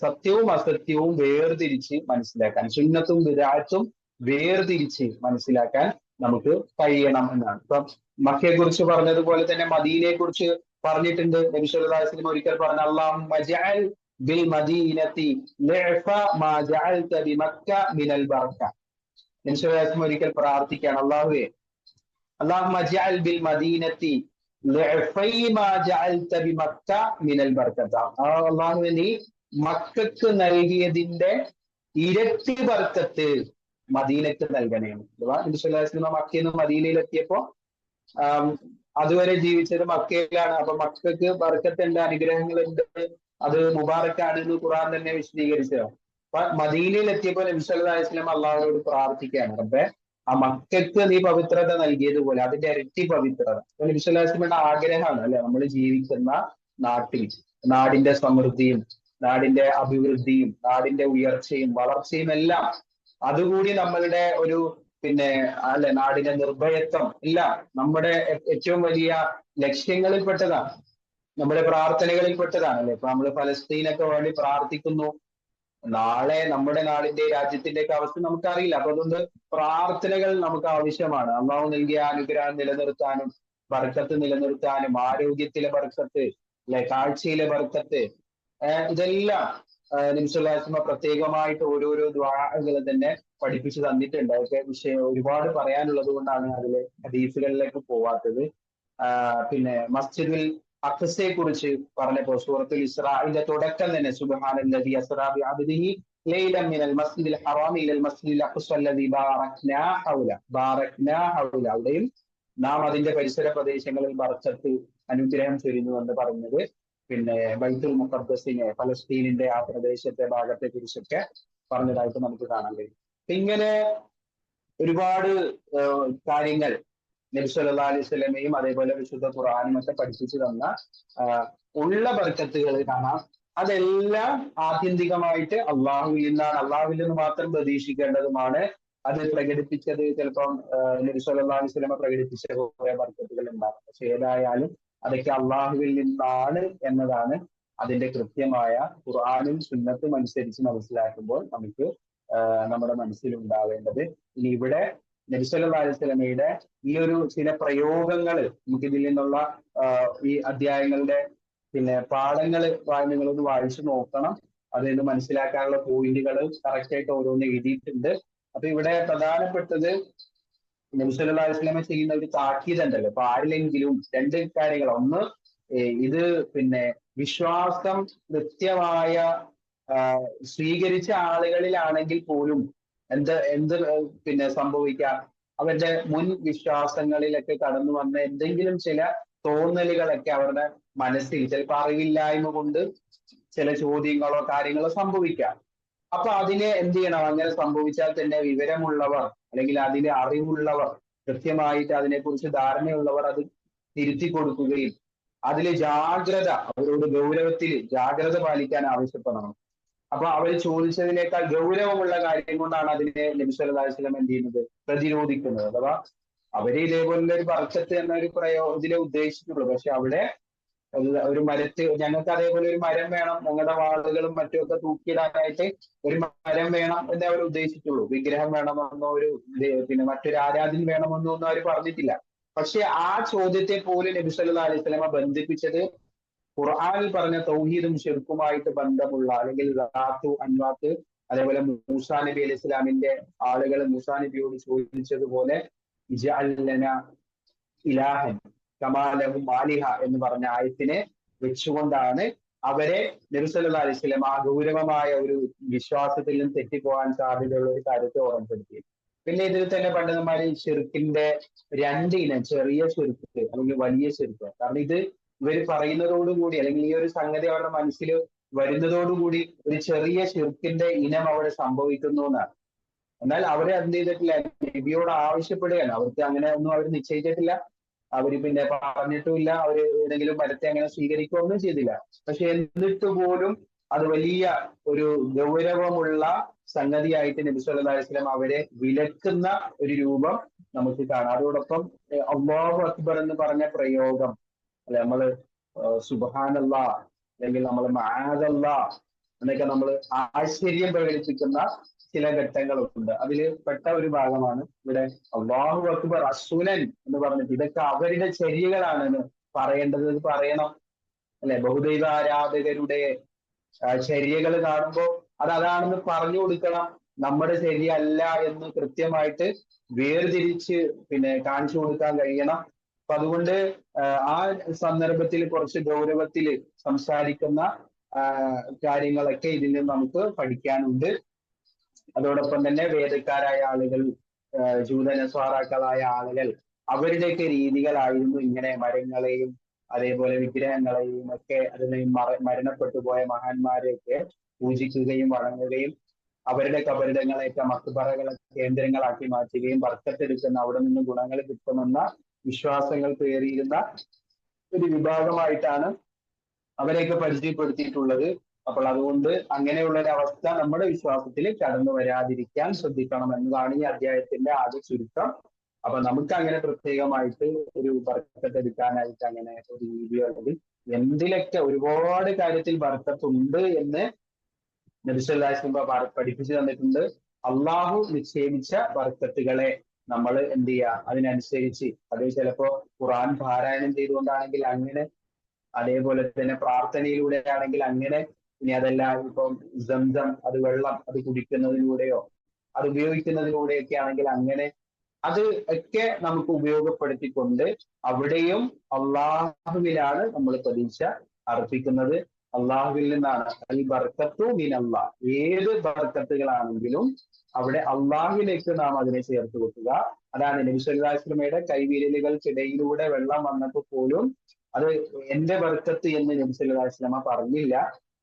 സത്യവും അസത്യവും വേർതിരിച്ച് മനസ്സിലാക്കാൻ, സുന്നത്തും ബിദ്അത്തും വേർതിരിച്ച് മനസ്സിലാക്കാൻ നമുക്ക് കഴിയണം എന്നാണ്. ഇപ്പൊ മക്കയെ കുറിച്ച് പറഞ്ഞതുപോലെ തന്നെ മദീനയെ കുറിച്ച് പറഞ്ഞിട്ടുണ്ട്. നബി സല്ലല്ലാഹു അലൈഹി വസല്ലം ഒരിക്കൽ പറഞ്ഞ അല്ലാഹുമ്മ ജഅൽ ബിൽ മദീനത്തി ളിഅഫ മാ ജഅൽത ബിമക്ക മിനൽ ബർക്ക. നബി സല്ലല്ലാഹു അലൈഹി വസല്ലം ഒരിക്കൽ പ്രാർത്ഥിക്കുകയാണ്, അല്ലാഹുവേ, അല്ലാഹുമ്മ ജഅൽ ബിൽ മദീനത്തി അള്ളാഹുവെ നീ മക്കൾക്ക് നൽകിയതിന്റെ ഇരട്ടി ബർക്കത്ത് മദീനക്ക് നൽകണേ. അഥവാ നബി സല്ലല്ലാഹു അലൈഹി വസല്ലം മക്കയിൽ നിന്ന് മദീനയിലെത്തിയപ്പോ ആം, അതുവരെ ജീവിച്ചത് മക്കയിലാണ്. അപ്പൊ മക്കൾക്ക് ബർക്കത്തുണ്ട്, അനുഗ്രഹങ്ങളുണ്ട്, അത് മുബാറക്കാണ് എന്ന് ഖുർആൻ തന്നെ വിശദീകരിച്ചത്. അപ്പൊ മദീനയിൽ എത്തിയപ്പോൾ നബി സല്ലല്ലാഹു അലൈഹി വസല്ലം അള്ളാഹുവോട് പ്രാർത്ഥിക്കുകയാണ്, റബ്ബേ ആ മക്കൾക്ക് നീ പവിത്രത നൽകിയതുപോലെ അതിന്റെ ഇരട്ടി പവിത്രത. അപ്പൊ നബി സല്ലല്ലാഹു അലൈഹി വസല്ലമയുടെ ആഗ്രഹമാണ് അല്ലെ, നമ്മൾ ജീവിക്കുന്ന നാട്ടിൽ നാടിന്റെ സമൃദ്ധിയും നാടിന്റെ അഭിവൃദ്ധിയും നാടിന്റെ ഉയർച്ചയും വളർച്ചയും എല്ലാം അതുകൂടി നമ്മളുടെ ഒരു പിന്നെ അല്ലെ നാടിന്റെ നിർഭയത്വം എല്ലാം നമ്മുടെ ഏറ്റവും വലിയ ലക്ഷ്യങ്ങളിൽ പെട്ടതാണ്, നമ്മുടെ പ്രാർത്ഥനകളിൽ പെട്ടതാണ് അല്ലെ. ഇപ്പൊ നമ്മൾ ഫലസ്തീനൊക്കെ വേണ്ടി പ്രാർത്ഥിക്കുന്നു. നാളെ നമ്മുടെ നാടിന്റെ രാജ്യത്തിന്റെ ഒക്കെ അവസ്ഥ നമുക്കറിയില്ല. അപ്പൊ അതുകൊണ്ട് പ്രാർത്ഥനകൾ നമുക്ക് ആവശ്യമാണ്. അള്ളാഹു നൽകിയ അനുഗ്രഹം നിലനിർത്താനും ബർക്കത്ത് നിലനിർത്താനും ആരോഗ്യത്തിലെ ബർക്കത്ത് അല്ലെ, കാഴ്ചയിലെ ബർക്കത്ത്, ഇതെല്ലാം നബി സല്ലല്ലാഹു അലൈഹി വസല്ലം പ്രത്യേകമായിട്ട് ഓരോരോ ദുആകൾ തന്നെ പഠിപ്പിച്ചു തന്നിട്ടുണ്ട്. അതൊക്കെ വിഷയം ഒരുപാട് പറയാനുള്ളത് കൊണ്ടാണ് അതിലെ ഹദീസുകളിലേക്ക് പോവാത്തത്. പിന്നെ മസ്ജിദുൽ അഖ്സയെ കുറിച്ച് പറഞ്ഞപ്പോ സൂറത്തുൽ ഇസ്രാഇന്റെ തുടക്കം തന്നെ സുബ്ഹാനല്ലദി അസ്റാ ബിഅബ്ദിഹി ലൈലൻ മിനൽ മസ്ജിദിൽ ഹറാമി ഇലൽ മസ്ജിദിൽ അഖ്സ അല്ലദി ബാറക്നാ ഹൗല അവിടെയും നാം അതിന്റെ പരിസര പ്രദേശങ്ങളിൽ ബർക്കത്ത് അനുഗ്രഹം ചൊരിഞ്ഞു എന്ന് പറഞ്ഞത് പിന്നെ ബൈത്തുൽ മുഖദ്ദസിനെ ഫലസ്തീനിന്റെ ആ പ്രദേശത്തെ ഭാഗത്തെ കുറിച്ചൊക്കെ പറഞ്ഞതായിട്ട് നമുക്ക് കാണാൻ കഴിയും. ഇങ്ങനെ ഒരുപാട് കാര്യങ്ങൾ നബി സല്ലല്ലാഹു അലൈഹി വസല്ലമയും അതേപോലെ വിശുദ്ധ ഖുർആനും ഒക്കെ പഠിപ്പിച്ചു തന്ന ഉള്ള ബർക്കത്തുകൾ കാണാം. അതെല്ലാം ആത്യന്തികമായിട്ട് അള്ളാഹുവിൽ നിന്നാണ്, അള്ളാഹുവിൽ നിന്ന് മാത്രം പ്രതീക്ഷിക്കേണ്ടതുമാണ്. അത് പ്രകടിപ്പിച്ചത് ചിലപ്പം നബി സല്ലല്ലാഹു അലൈഹി വസല്ലമ പ്രകടിപ്പിച്ച കുറെ ബർക്കത്തുകൾ ഉണ്ടാകും. പക്ഷെ ഏതായാലും അതൊക്കെ അള്ളാഹുവിൽ നിന്നാണ് എന്നതാണ് അതിന്റെ കൃത്യമായ ഖുർആനും സുന്നത്തും അനുസരിച്ച് മനസ്സിലാക്കുമ്പോൾ നമുക്ക് നമ്മുടെ മനസ്സിലുണ്ടാവേണ്ടത്. ഇനി ഇവിടെ നബി സല്ലല്ലാഹു അലൈഹി വസല്ലമയുടെ ഈ ഒരു ചില പ്രയോഗങ്ങൾ നമുക്ക് ഇതിൽ നിന്നുള്ള ഈ അധ്യായങ്ങളുടെ പിന്നെ പാഠങ്ങൾ നിങ്ങളൊന്ന് വായിച്ചു നോക്കണം. അതിൽ മനസ്സിലാക്കാനുള്ള പോയിന്റുകൾ കറക്റ്റ് ആയിട്ട് ഓരോന്ന് എഴുതിയിട്ടുണ്ട്. അപ്പൊ ഇവിടെ പ്രധാനപ്പെട്ടത് നബി സല്ലല്ലാഹു അലൈഹി വസല്ലമ ചെയ്യുന്ന ഒരു താക്കീതുണ്ടല്ലോ. അപ്പൊ ആരിലെങ്കിലും രണ്ട് കാര്യങ്ങൾ, ഒന്ന് ഇത് പിന്നെ വിശ്വാസം കൃത്യമായ സ്വീകരിച്ച ആളുകളിലാണെങ്കിൽ പോലും എന്ത് പിന്നെ സംഭവിക്കാം, അവരുടെ മുൻ വിശ്വാസങ്ങളിലൊക്കെ കടന്നു വന്ന എന്തെങ്കിലും ചില തോന്നലുകളൊക്കെ അവരുടെ മനസ്സിൽ ചിലപ്പോൾ അറിവില്ലായ്മ കൊണ്ട് ചില ചോദ്യങ്ങളോ കാര്യങ്ങളോ സംഭവിക്കാം. അപ്പൊ അതിനെ എന്ത് ചെയ്യണം, അങ്ങനെ സംഭവിച്ചാൽ തന്നെ വിവരമുള്ളവർ അല്ലെങ്കിൽ അതിലെ അറിവുള്ളവർ കൃത്യമായിട്ട് അതിനെക്കുറിച്ച് ധാരണയുള്ളവർ അത് തിരുത്തി കൊടുക്കുകയും അതിലെ ജാഗ്രത, അവരോട് ഗൗരവത്തിൽ ജാഗ്രത പാലിക്കാൻ ആവശ്യപ്പെടണം. അപ്പൊ അവർ ചോദിച്ചതിനേക്കാൾ ഗൗരവമുള്ള കാര്യം കൊണ്ടാണ് അതിനെ നബി സല്ലല്ലാഹു അലൈഹി വസല്ലം എന്ത് ചെയ്യുന്നത്, പ്രതിരോധിക്കുന്നത്. അഥവാ അവര് ഇതേപോലുള്ള ഒരു ബർക്കത്ത് എന്നൊരു ഇതിലെ ഉദ്ദേശിച്ചുള്ളൂ. പക്ഷെ അവിടെ ഒരു ഞങ്ങൾക്ക് അതേപോലെ ഒരു മരം വേണം, ഞങ്ങളുടെ വാളുകളും മറ്റുമൊക്കെ തൂക്കിയിടാനായിട്ട് ഒരു മരം വേണം എന്നേ അവർ ഉദ്ദേശിച്ചുള്ളൂ. വിഗ്രഹം വേണമെന്നോ പിന്നെ മറ്റൊരു ആരാധന വേണമെന്നോ ഒന്നും അവർ പറഞ്ഞിട്ടില്ല. പക്ഷെ ആ ചോദ്യത്തെ പോലും നബി സല്ലല്ലാഹു അലൈഹി വസല്ലമ ബന്ധിപ്പിച്ചത് ഖുർആനിൽ പറഞ്ഞ തൗഹീദും ശിർക്കുമായിട്ട് ബന്ധമുള്ള അല്ലെങ്കിൽ റാത്തു അൻവാത്ത്, അതേപോലെ മൂസാ നബി അലൈഹി ഇസ്ലാമിന്റെ ആളുകൾ മൂസാ നബിയോട് ചോദിച്ചതുപോലെ ഇജ്അൽ ലനാ ഇലാഹൻ കമാ ലഹും ആലിഹ എന്ന് പറഞ്ഞ ആയത്തിനെ വെച്ചുകൊണ്ടാണ് അവരെ നബി സല്ലല്ലാഹു അലൈഹി വസല്ലം ആ ഗൗരവമായ ഒരു വിശ്വാസത്തിൽ നിന്ന് തെറ്റിപ്പോകാൻ സാധ്യതയുള്ള ഒരു കാര്യത്തെ ഓർമ്മപ്പെടുത്തി. പിന്നെ ഇതിൽ തന്നെ പണ്ഡിതന്മാര് ഷിർക്കിന്റെ രണ്ട് ഇനം, ചെറിയ ഷിർക്ക് അല്ലെങ്കിൽ വലിയ ഷിർക്ക്. കാരണം ഇത് ഇവർ പറയുന്നതോടുകൂടി അല്ലെങ്കിൽ ഈ ഒരു സംഗതി അവരുടെ മനസ്സിൽ വരുന്നതോടുകൂടി ഒരു ചെറിയ ഷിർക്കിന്റെ ഇനം അവിടെ സംഭവിക്കുന്നു എന്നാണ്. എന്നാൽ അവരെ എന്ത് ചെയ്തിട്ടില്ല, നബിയോട് ആവശ്യപ്പെടുകയാണ്. അവർക്ക് അങ്ങനെ ഒന്നും അവർ നിശ്ചയിച്ചിട്ടില്ല, അവര് പിന്നെ പറഞ്ഞിട്ടുമില്ല, അവര് ഏതെങ്കിലും മരത്തെ അങ്ങനെ സ്വീകരിക്കുകയൊന്നും ചെയ്തില്ല. പക്ഷെ എന്നിട്ട് പോലും അത് വലിയ ഒരു ഗൗരവമുള്ള സംഗതിയായിട്ട് നബി സല്ലല്ലാഹു അലൈഹി വസല്ലം അവരെ വിലക്കുന്ന ഒരു രൂപം നമുക്ക് കാണാം. അതോടൊപ്പം അല്ലാഹു അക്ബർ എന്ന് പറഞ്ഞ പ്രയോഗം അല്ലെ, നമ്മള് സുബ്ഹാനല്ലാഹ് അല്ലെങ്കിൽ നമ്മൾ മഅദല്ലാഹ് എന്നൊക്കെ നമ്മൾ ആശ്ചര്യം പ്രകടിപ്പിക്കുന്ന ചില ഘട്ടങ്ങളുണ്ട്. അതിൽ പെട്ട ഒരു ഭാഗമാണ് ഇവിടെ അല്ലാഹു അക്ബർ അസ്സുനൻ എന്ന് പറഞ്ഞിട്ട് ഇതൊക്കെ അവരുടെ ചര്യകളാണെന്ന് പറയേണ്ടത് പറയണം അല്ലെ. ബഹുദൈവ ആരാധകരുടെ ചര്യകൾ കാണുമ്പോൾ അതാണെന്ന് പറഞ്ഞു കൊടുക്കണം. നമ്മുടെ ചര്യയല്ല എന്ന് കൃത്യമായിട്ട് വേർതിരിച്ച് പിന്നെ കാണിച്ചു കൊടുക്കാൻ കഴിയണം. അപ്പൊ അതുകൊണ്ട് ആ സന്ദർഭത്തിൽ കുറച്ച് ഗൗരവത്തിൽ സംസാരിക്കുന്ന കാര്യങ്ങളൊക്കെ ഇതിൽ നിന്ന് നമുക്ക് പഠിക്കാനുണ്ട്. അതോടൊപ്പം തന്നെ വേദക്കാരായ ആളുകൾ, ജൂതനസ്വാറാക്കളായ ആളുകൾ, അവരുടെയൊക്കെ രീതികളായിരുന്നു ഇങ്ങനെ മരങ്ങളെയും അതേപോലെ വിഗ്രഹങ്ങളെയും ഒക്കെ അതിനെ മരണപ്പെട്ടു പോയ മഹാന്മാരെയൊക്കെ പൂജിക്കുകയും വണങ്ങുകയും അവരുടെ കബറിടങ്ങളെയൊക്കെ മക്ബറകളെ കേന്ദ്രങ്ങളാക്കി മാറ്റുകയും ബർക്കത്തെടുക്കുന്ന അവിടെ നിന്ന് ഗുണങ്ങൾ കിട്ടുമെന്ന വിശ്വാസങ്ങൾ പേറിയിരുന്ന ഒരു വിഭാഗമായിട്ടാണ് അവരെയൊക്കെ പരിചയപ്പെടുത്തിയിട്ടുള്ളത്. അപ്പോൾ അതുകൊണ്ട് അങ്ങനെയുള്ള ഒരു അവസ്ഥ നമ്മുടെ വിശ്വാസത്തിൽ കടന്നു വരാതിരിക്കാൻ ശ്രദ്ധിക്കണം എന്നതാണ് ഈ അധ്യായത്തിന്റെ ആദ്യ ചുരുക്കം. അപ്പൊ നമുക്ക് അങ്ങനെ പ്രത്യേകമായിട്ട് ഒരു ബർക്കത്ത് എടുക്കാനായിട്ട് അങ്ങനെ ഒരു വീഡിയോ അല്ലെങ്കിൽ എന്തിലൊക്കെ ഒരുപാട് കാര്യത്തിൽ ബർക്കത്തുണ്ട് എന്ന് നബി സല്ലല്ലാഹു അലൈഹി വസല്ലം പഠിപ്പിച്ചു തന്നിട്ടുണ്ട്. അള്ളാഹു നിക്ഷേപിച്ച ബർക്കത്തുകളെ നമ്മൾ എന്ത് ചെയ്യുക, അതിനനുസരിച്ച് അത് ചിലപ്പോ ഖുർആൻ പാരായണം ചെയ്തുകൊണ്ടാണെങ്കിൽ അങ്ങനെ, അതേപോലെ തന്നെ പ്രാർത്ഥനയിലൂടെ ആണെങ്കിൽ അങ്ങനെ, ഇനി അതെല്ലാം ഇപ്പം സംസം അത് വെള്ളം അത് കുടിക്കുന്നതിലൂടെയോ അത് ഉപയോഗിക്കുന്നതിലൂടെയൊക്കെ ആണെങ്കിൽ അങ്ങനെ, അത് ഒക്കെ നമുക്ക് ഉപയോഗപ്പെടുത്തിക്കൊണ്ട് അവിടെയും അള്ളാഹുവിലാണ് നമ്മൾ പ്രതീക്ഷ അർപ്പിക്കുന്നത്. അള്ളാഹുവിൽ നിന്നാണ് അൽ ബർക്കത്തു മിനല്ലാ. ഏത് ബർക്കത്തുകളാണെങ്കിലും അവിടെ അള്ളാഹുവിലേക്ക് നാം അതിനെ ചേർത്ത് വെക്കുക. അതാണ് നബി സല്ലല്ലാഹു അലൈഹി വസല്ലമയുടെ കൈവിരലുകൾക്കിടയിലൂടെ വെള്ളം വന്നപ്പോൾ പോലും അത് എന്റെ ബർക്കത്ത് എന്ന് നബി സല്ലല്ലാഹു അലൈഹി വസല്ലമ പറഞ്ഞില്ല,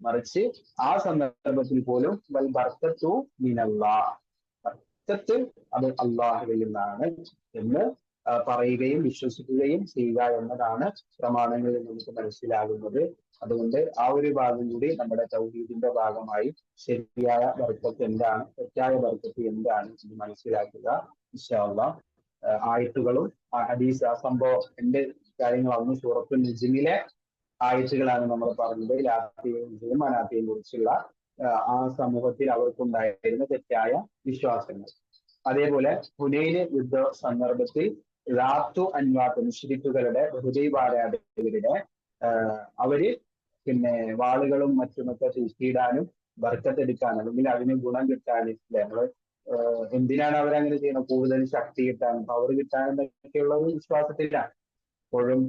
മറിച്ച് ആ സന്ദർഭത്തിൽ പോലും വൽ ബർക്കത്തു മിനല്ലാ, ബർക്കത്ത് അത് അള്ളാഹുവിൽ നിന്നാണ് എന്ന് പറയുകയും വിശ്വസിക്കുകയും ചെയ്യുക എന്നതാണ് പ്രമാണങ്ങളിൽ നമുക്ക് മനസ്സിലാകുന്നത്. അതുകൊണ്ട് ആ ഒരു ഭാഗം കൂടി നമ്മുടെ തൗഹീദിന്റെ ഭാഗമായി ശരിയായ ബർക്കത്ത് എന്താണ്, തെറ്റായ ബർക്കത്ത് എന്താണ് എന്ന് മനസ്സിലാക്കുക. ഇൻഷാ അല്ലാഹ് ആയത്തുകളും ഹദീസ് ആ സംഭവം എന്റെ കാര്യങ്ങളാണ് സൂറത്തുൽ നജ്മിലെ ആയത്തുകളാണ് നമ്മൾ പറഞ്ഞത്. ലാത്തിയെയും മനാത്തിയെയും കുറിച്ചുള്ള ആ സമൂഹത്തിൽ അവർക്കുണ്ടായിരുന്ന തെറ്റായ വിശ്വാസങ്ങൾ. അതേപോലെ ഹുനൈൻ യുദ്ധ സന്ദർഭത്തിൽ ലാത്തു അൻവാത്ത് മുശ്രിക്കുകളുടെ ബഹുദൈവാരാധകരുടെ അവര് പിന്നെ വാളുകളും മറ്റുമൊക്കെ തൂക്കിയിടാനും ബർക്കത്തെടുക്കാനും അല്ലെങ്കിൽ അതിന് ഗുണം കിട്ടാനും നമ്മള് എന്തിനാണ് അവരങ്ങനെ ചെയ്യുന്നത്, കൂടുതൽ ശക്തി കിട്ടാനും പവർ കിട്ടാനും എന്നൊക്കെയുള്ള ഒരു വിശ്വാസത്തിലാണ്. ഇപ്പോഴും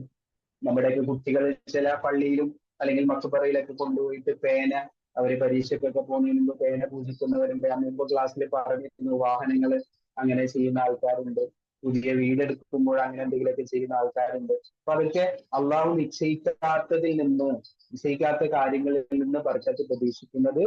നമ്മുടെയൊക്കെ കുട്ടികൾ ചില പള്ളിയിലും അല്ലെങ്കിൽ മക്ബറയിലൊക്കെ കൊണ്ടുപോയിട്ട് പേന, അവര് പരീക്ഷയ്ക്കൊക്കെ പോകുന്നതിന് മുമ്പ് പേന പൂജിക്കുന്നവരുണ്ട്. മുമ്പ് ക്ലാസ്സിൽ പറഞ്ഞിരുന്നു വാഹനങ്ങൾ അങ്ങനെ ചെയ്യുന്ന ആൾക്കാരുണ്ട്, പുതിയ വീടെടുക്കുമ്പോൾ അങ്ങനെ എന്തെങ്കിലുമൊക്കെ ചെയ്യുന്ന ആൾക്കാരുണ്ട്. അപ്പൊ അതൊക്കെ അള്ളാഹു നിശ്ചയിക്കാത്ത കാര്യങ്ങളിൽ നിന്ന് ബർക്കത്ത് പ്രതീക്ഷിക്കുന്നത്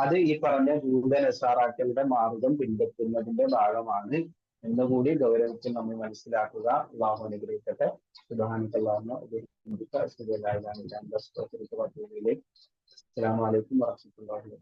അത് ഈ പറഞ്ഞ ജൂത നസാറാക്കളുടെ മാർഗം പിൻപറ്റുന്നതിന്റെ ഭാഗമാണ് എന്നുകൂടി ഗൗരവത്തിൽ നമ്മൾ മനസ്സിലാക്കുക. അള്ളാഹു അനുഗ്രഹിക്കട്ടെ. സുബ്ഹാനക്കല്ലാഹുമ്മ വബിഹംദിക അശ്ഹദു അല്ലാ ഇലാഹ ഇല്ല അൻത അസ്തഗ്ഫിറുക വഅതൂബു ഇലൈക്. അസ്സലാമു അലൈക്കും വറഹ്മത്തുള്ളാഹി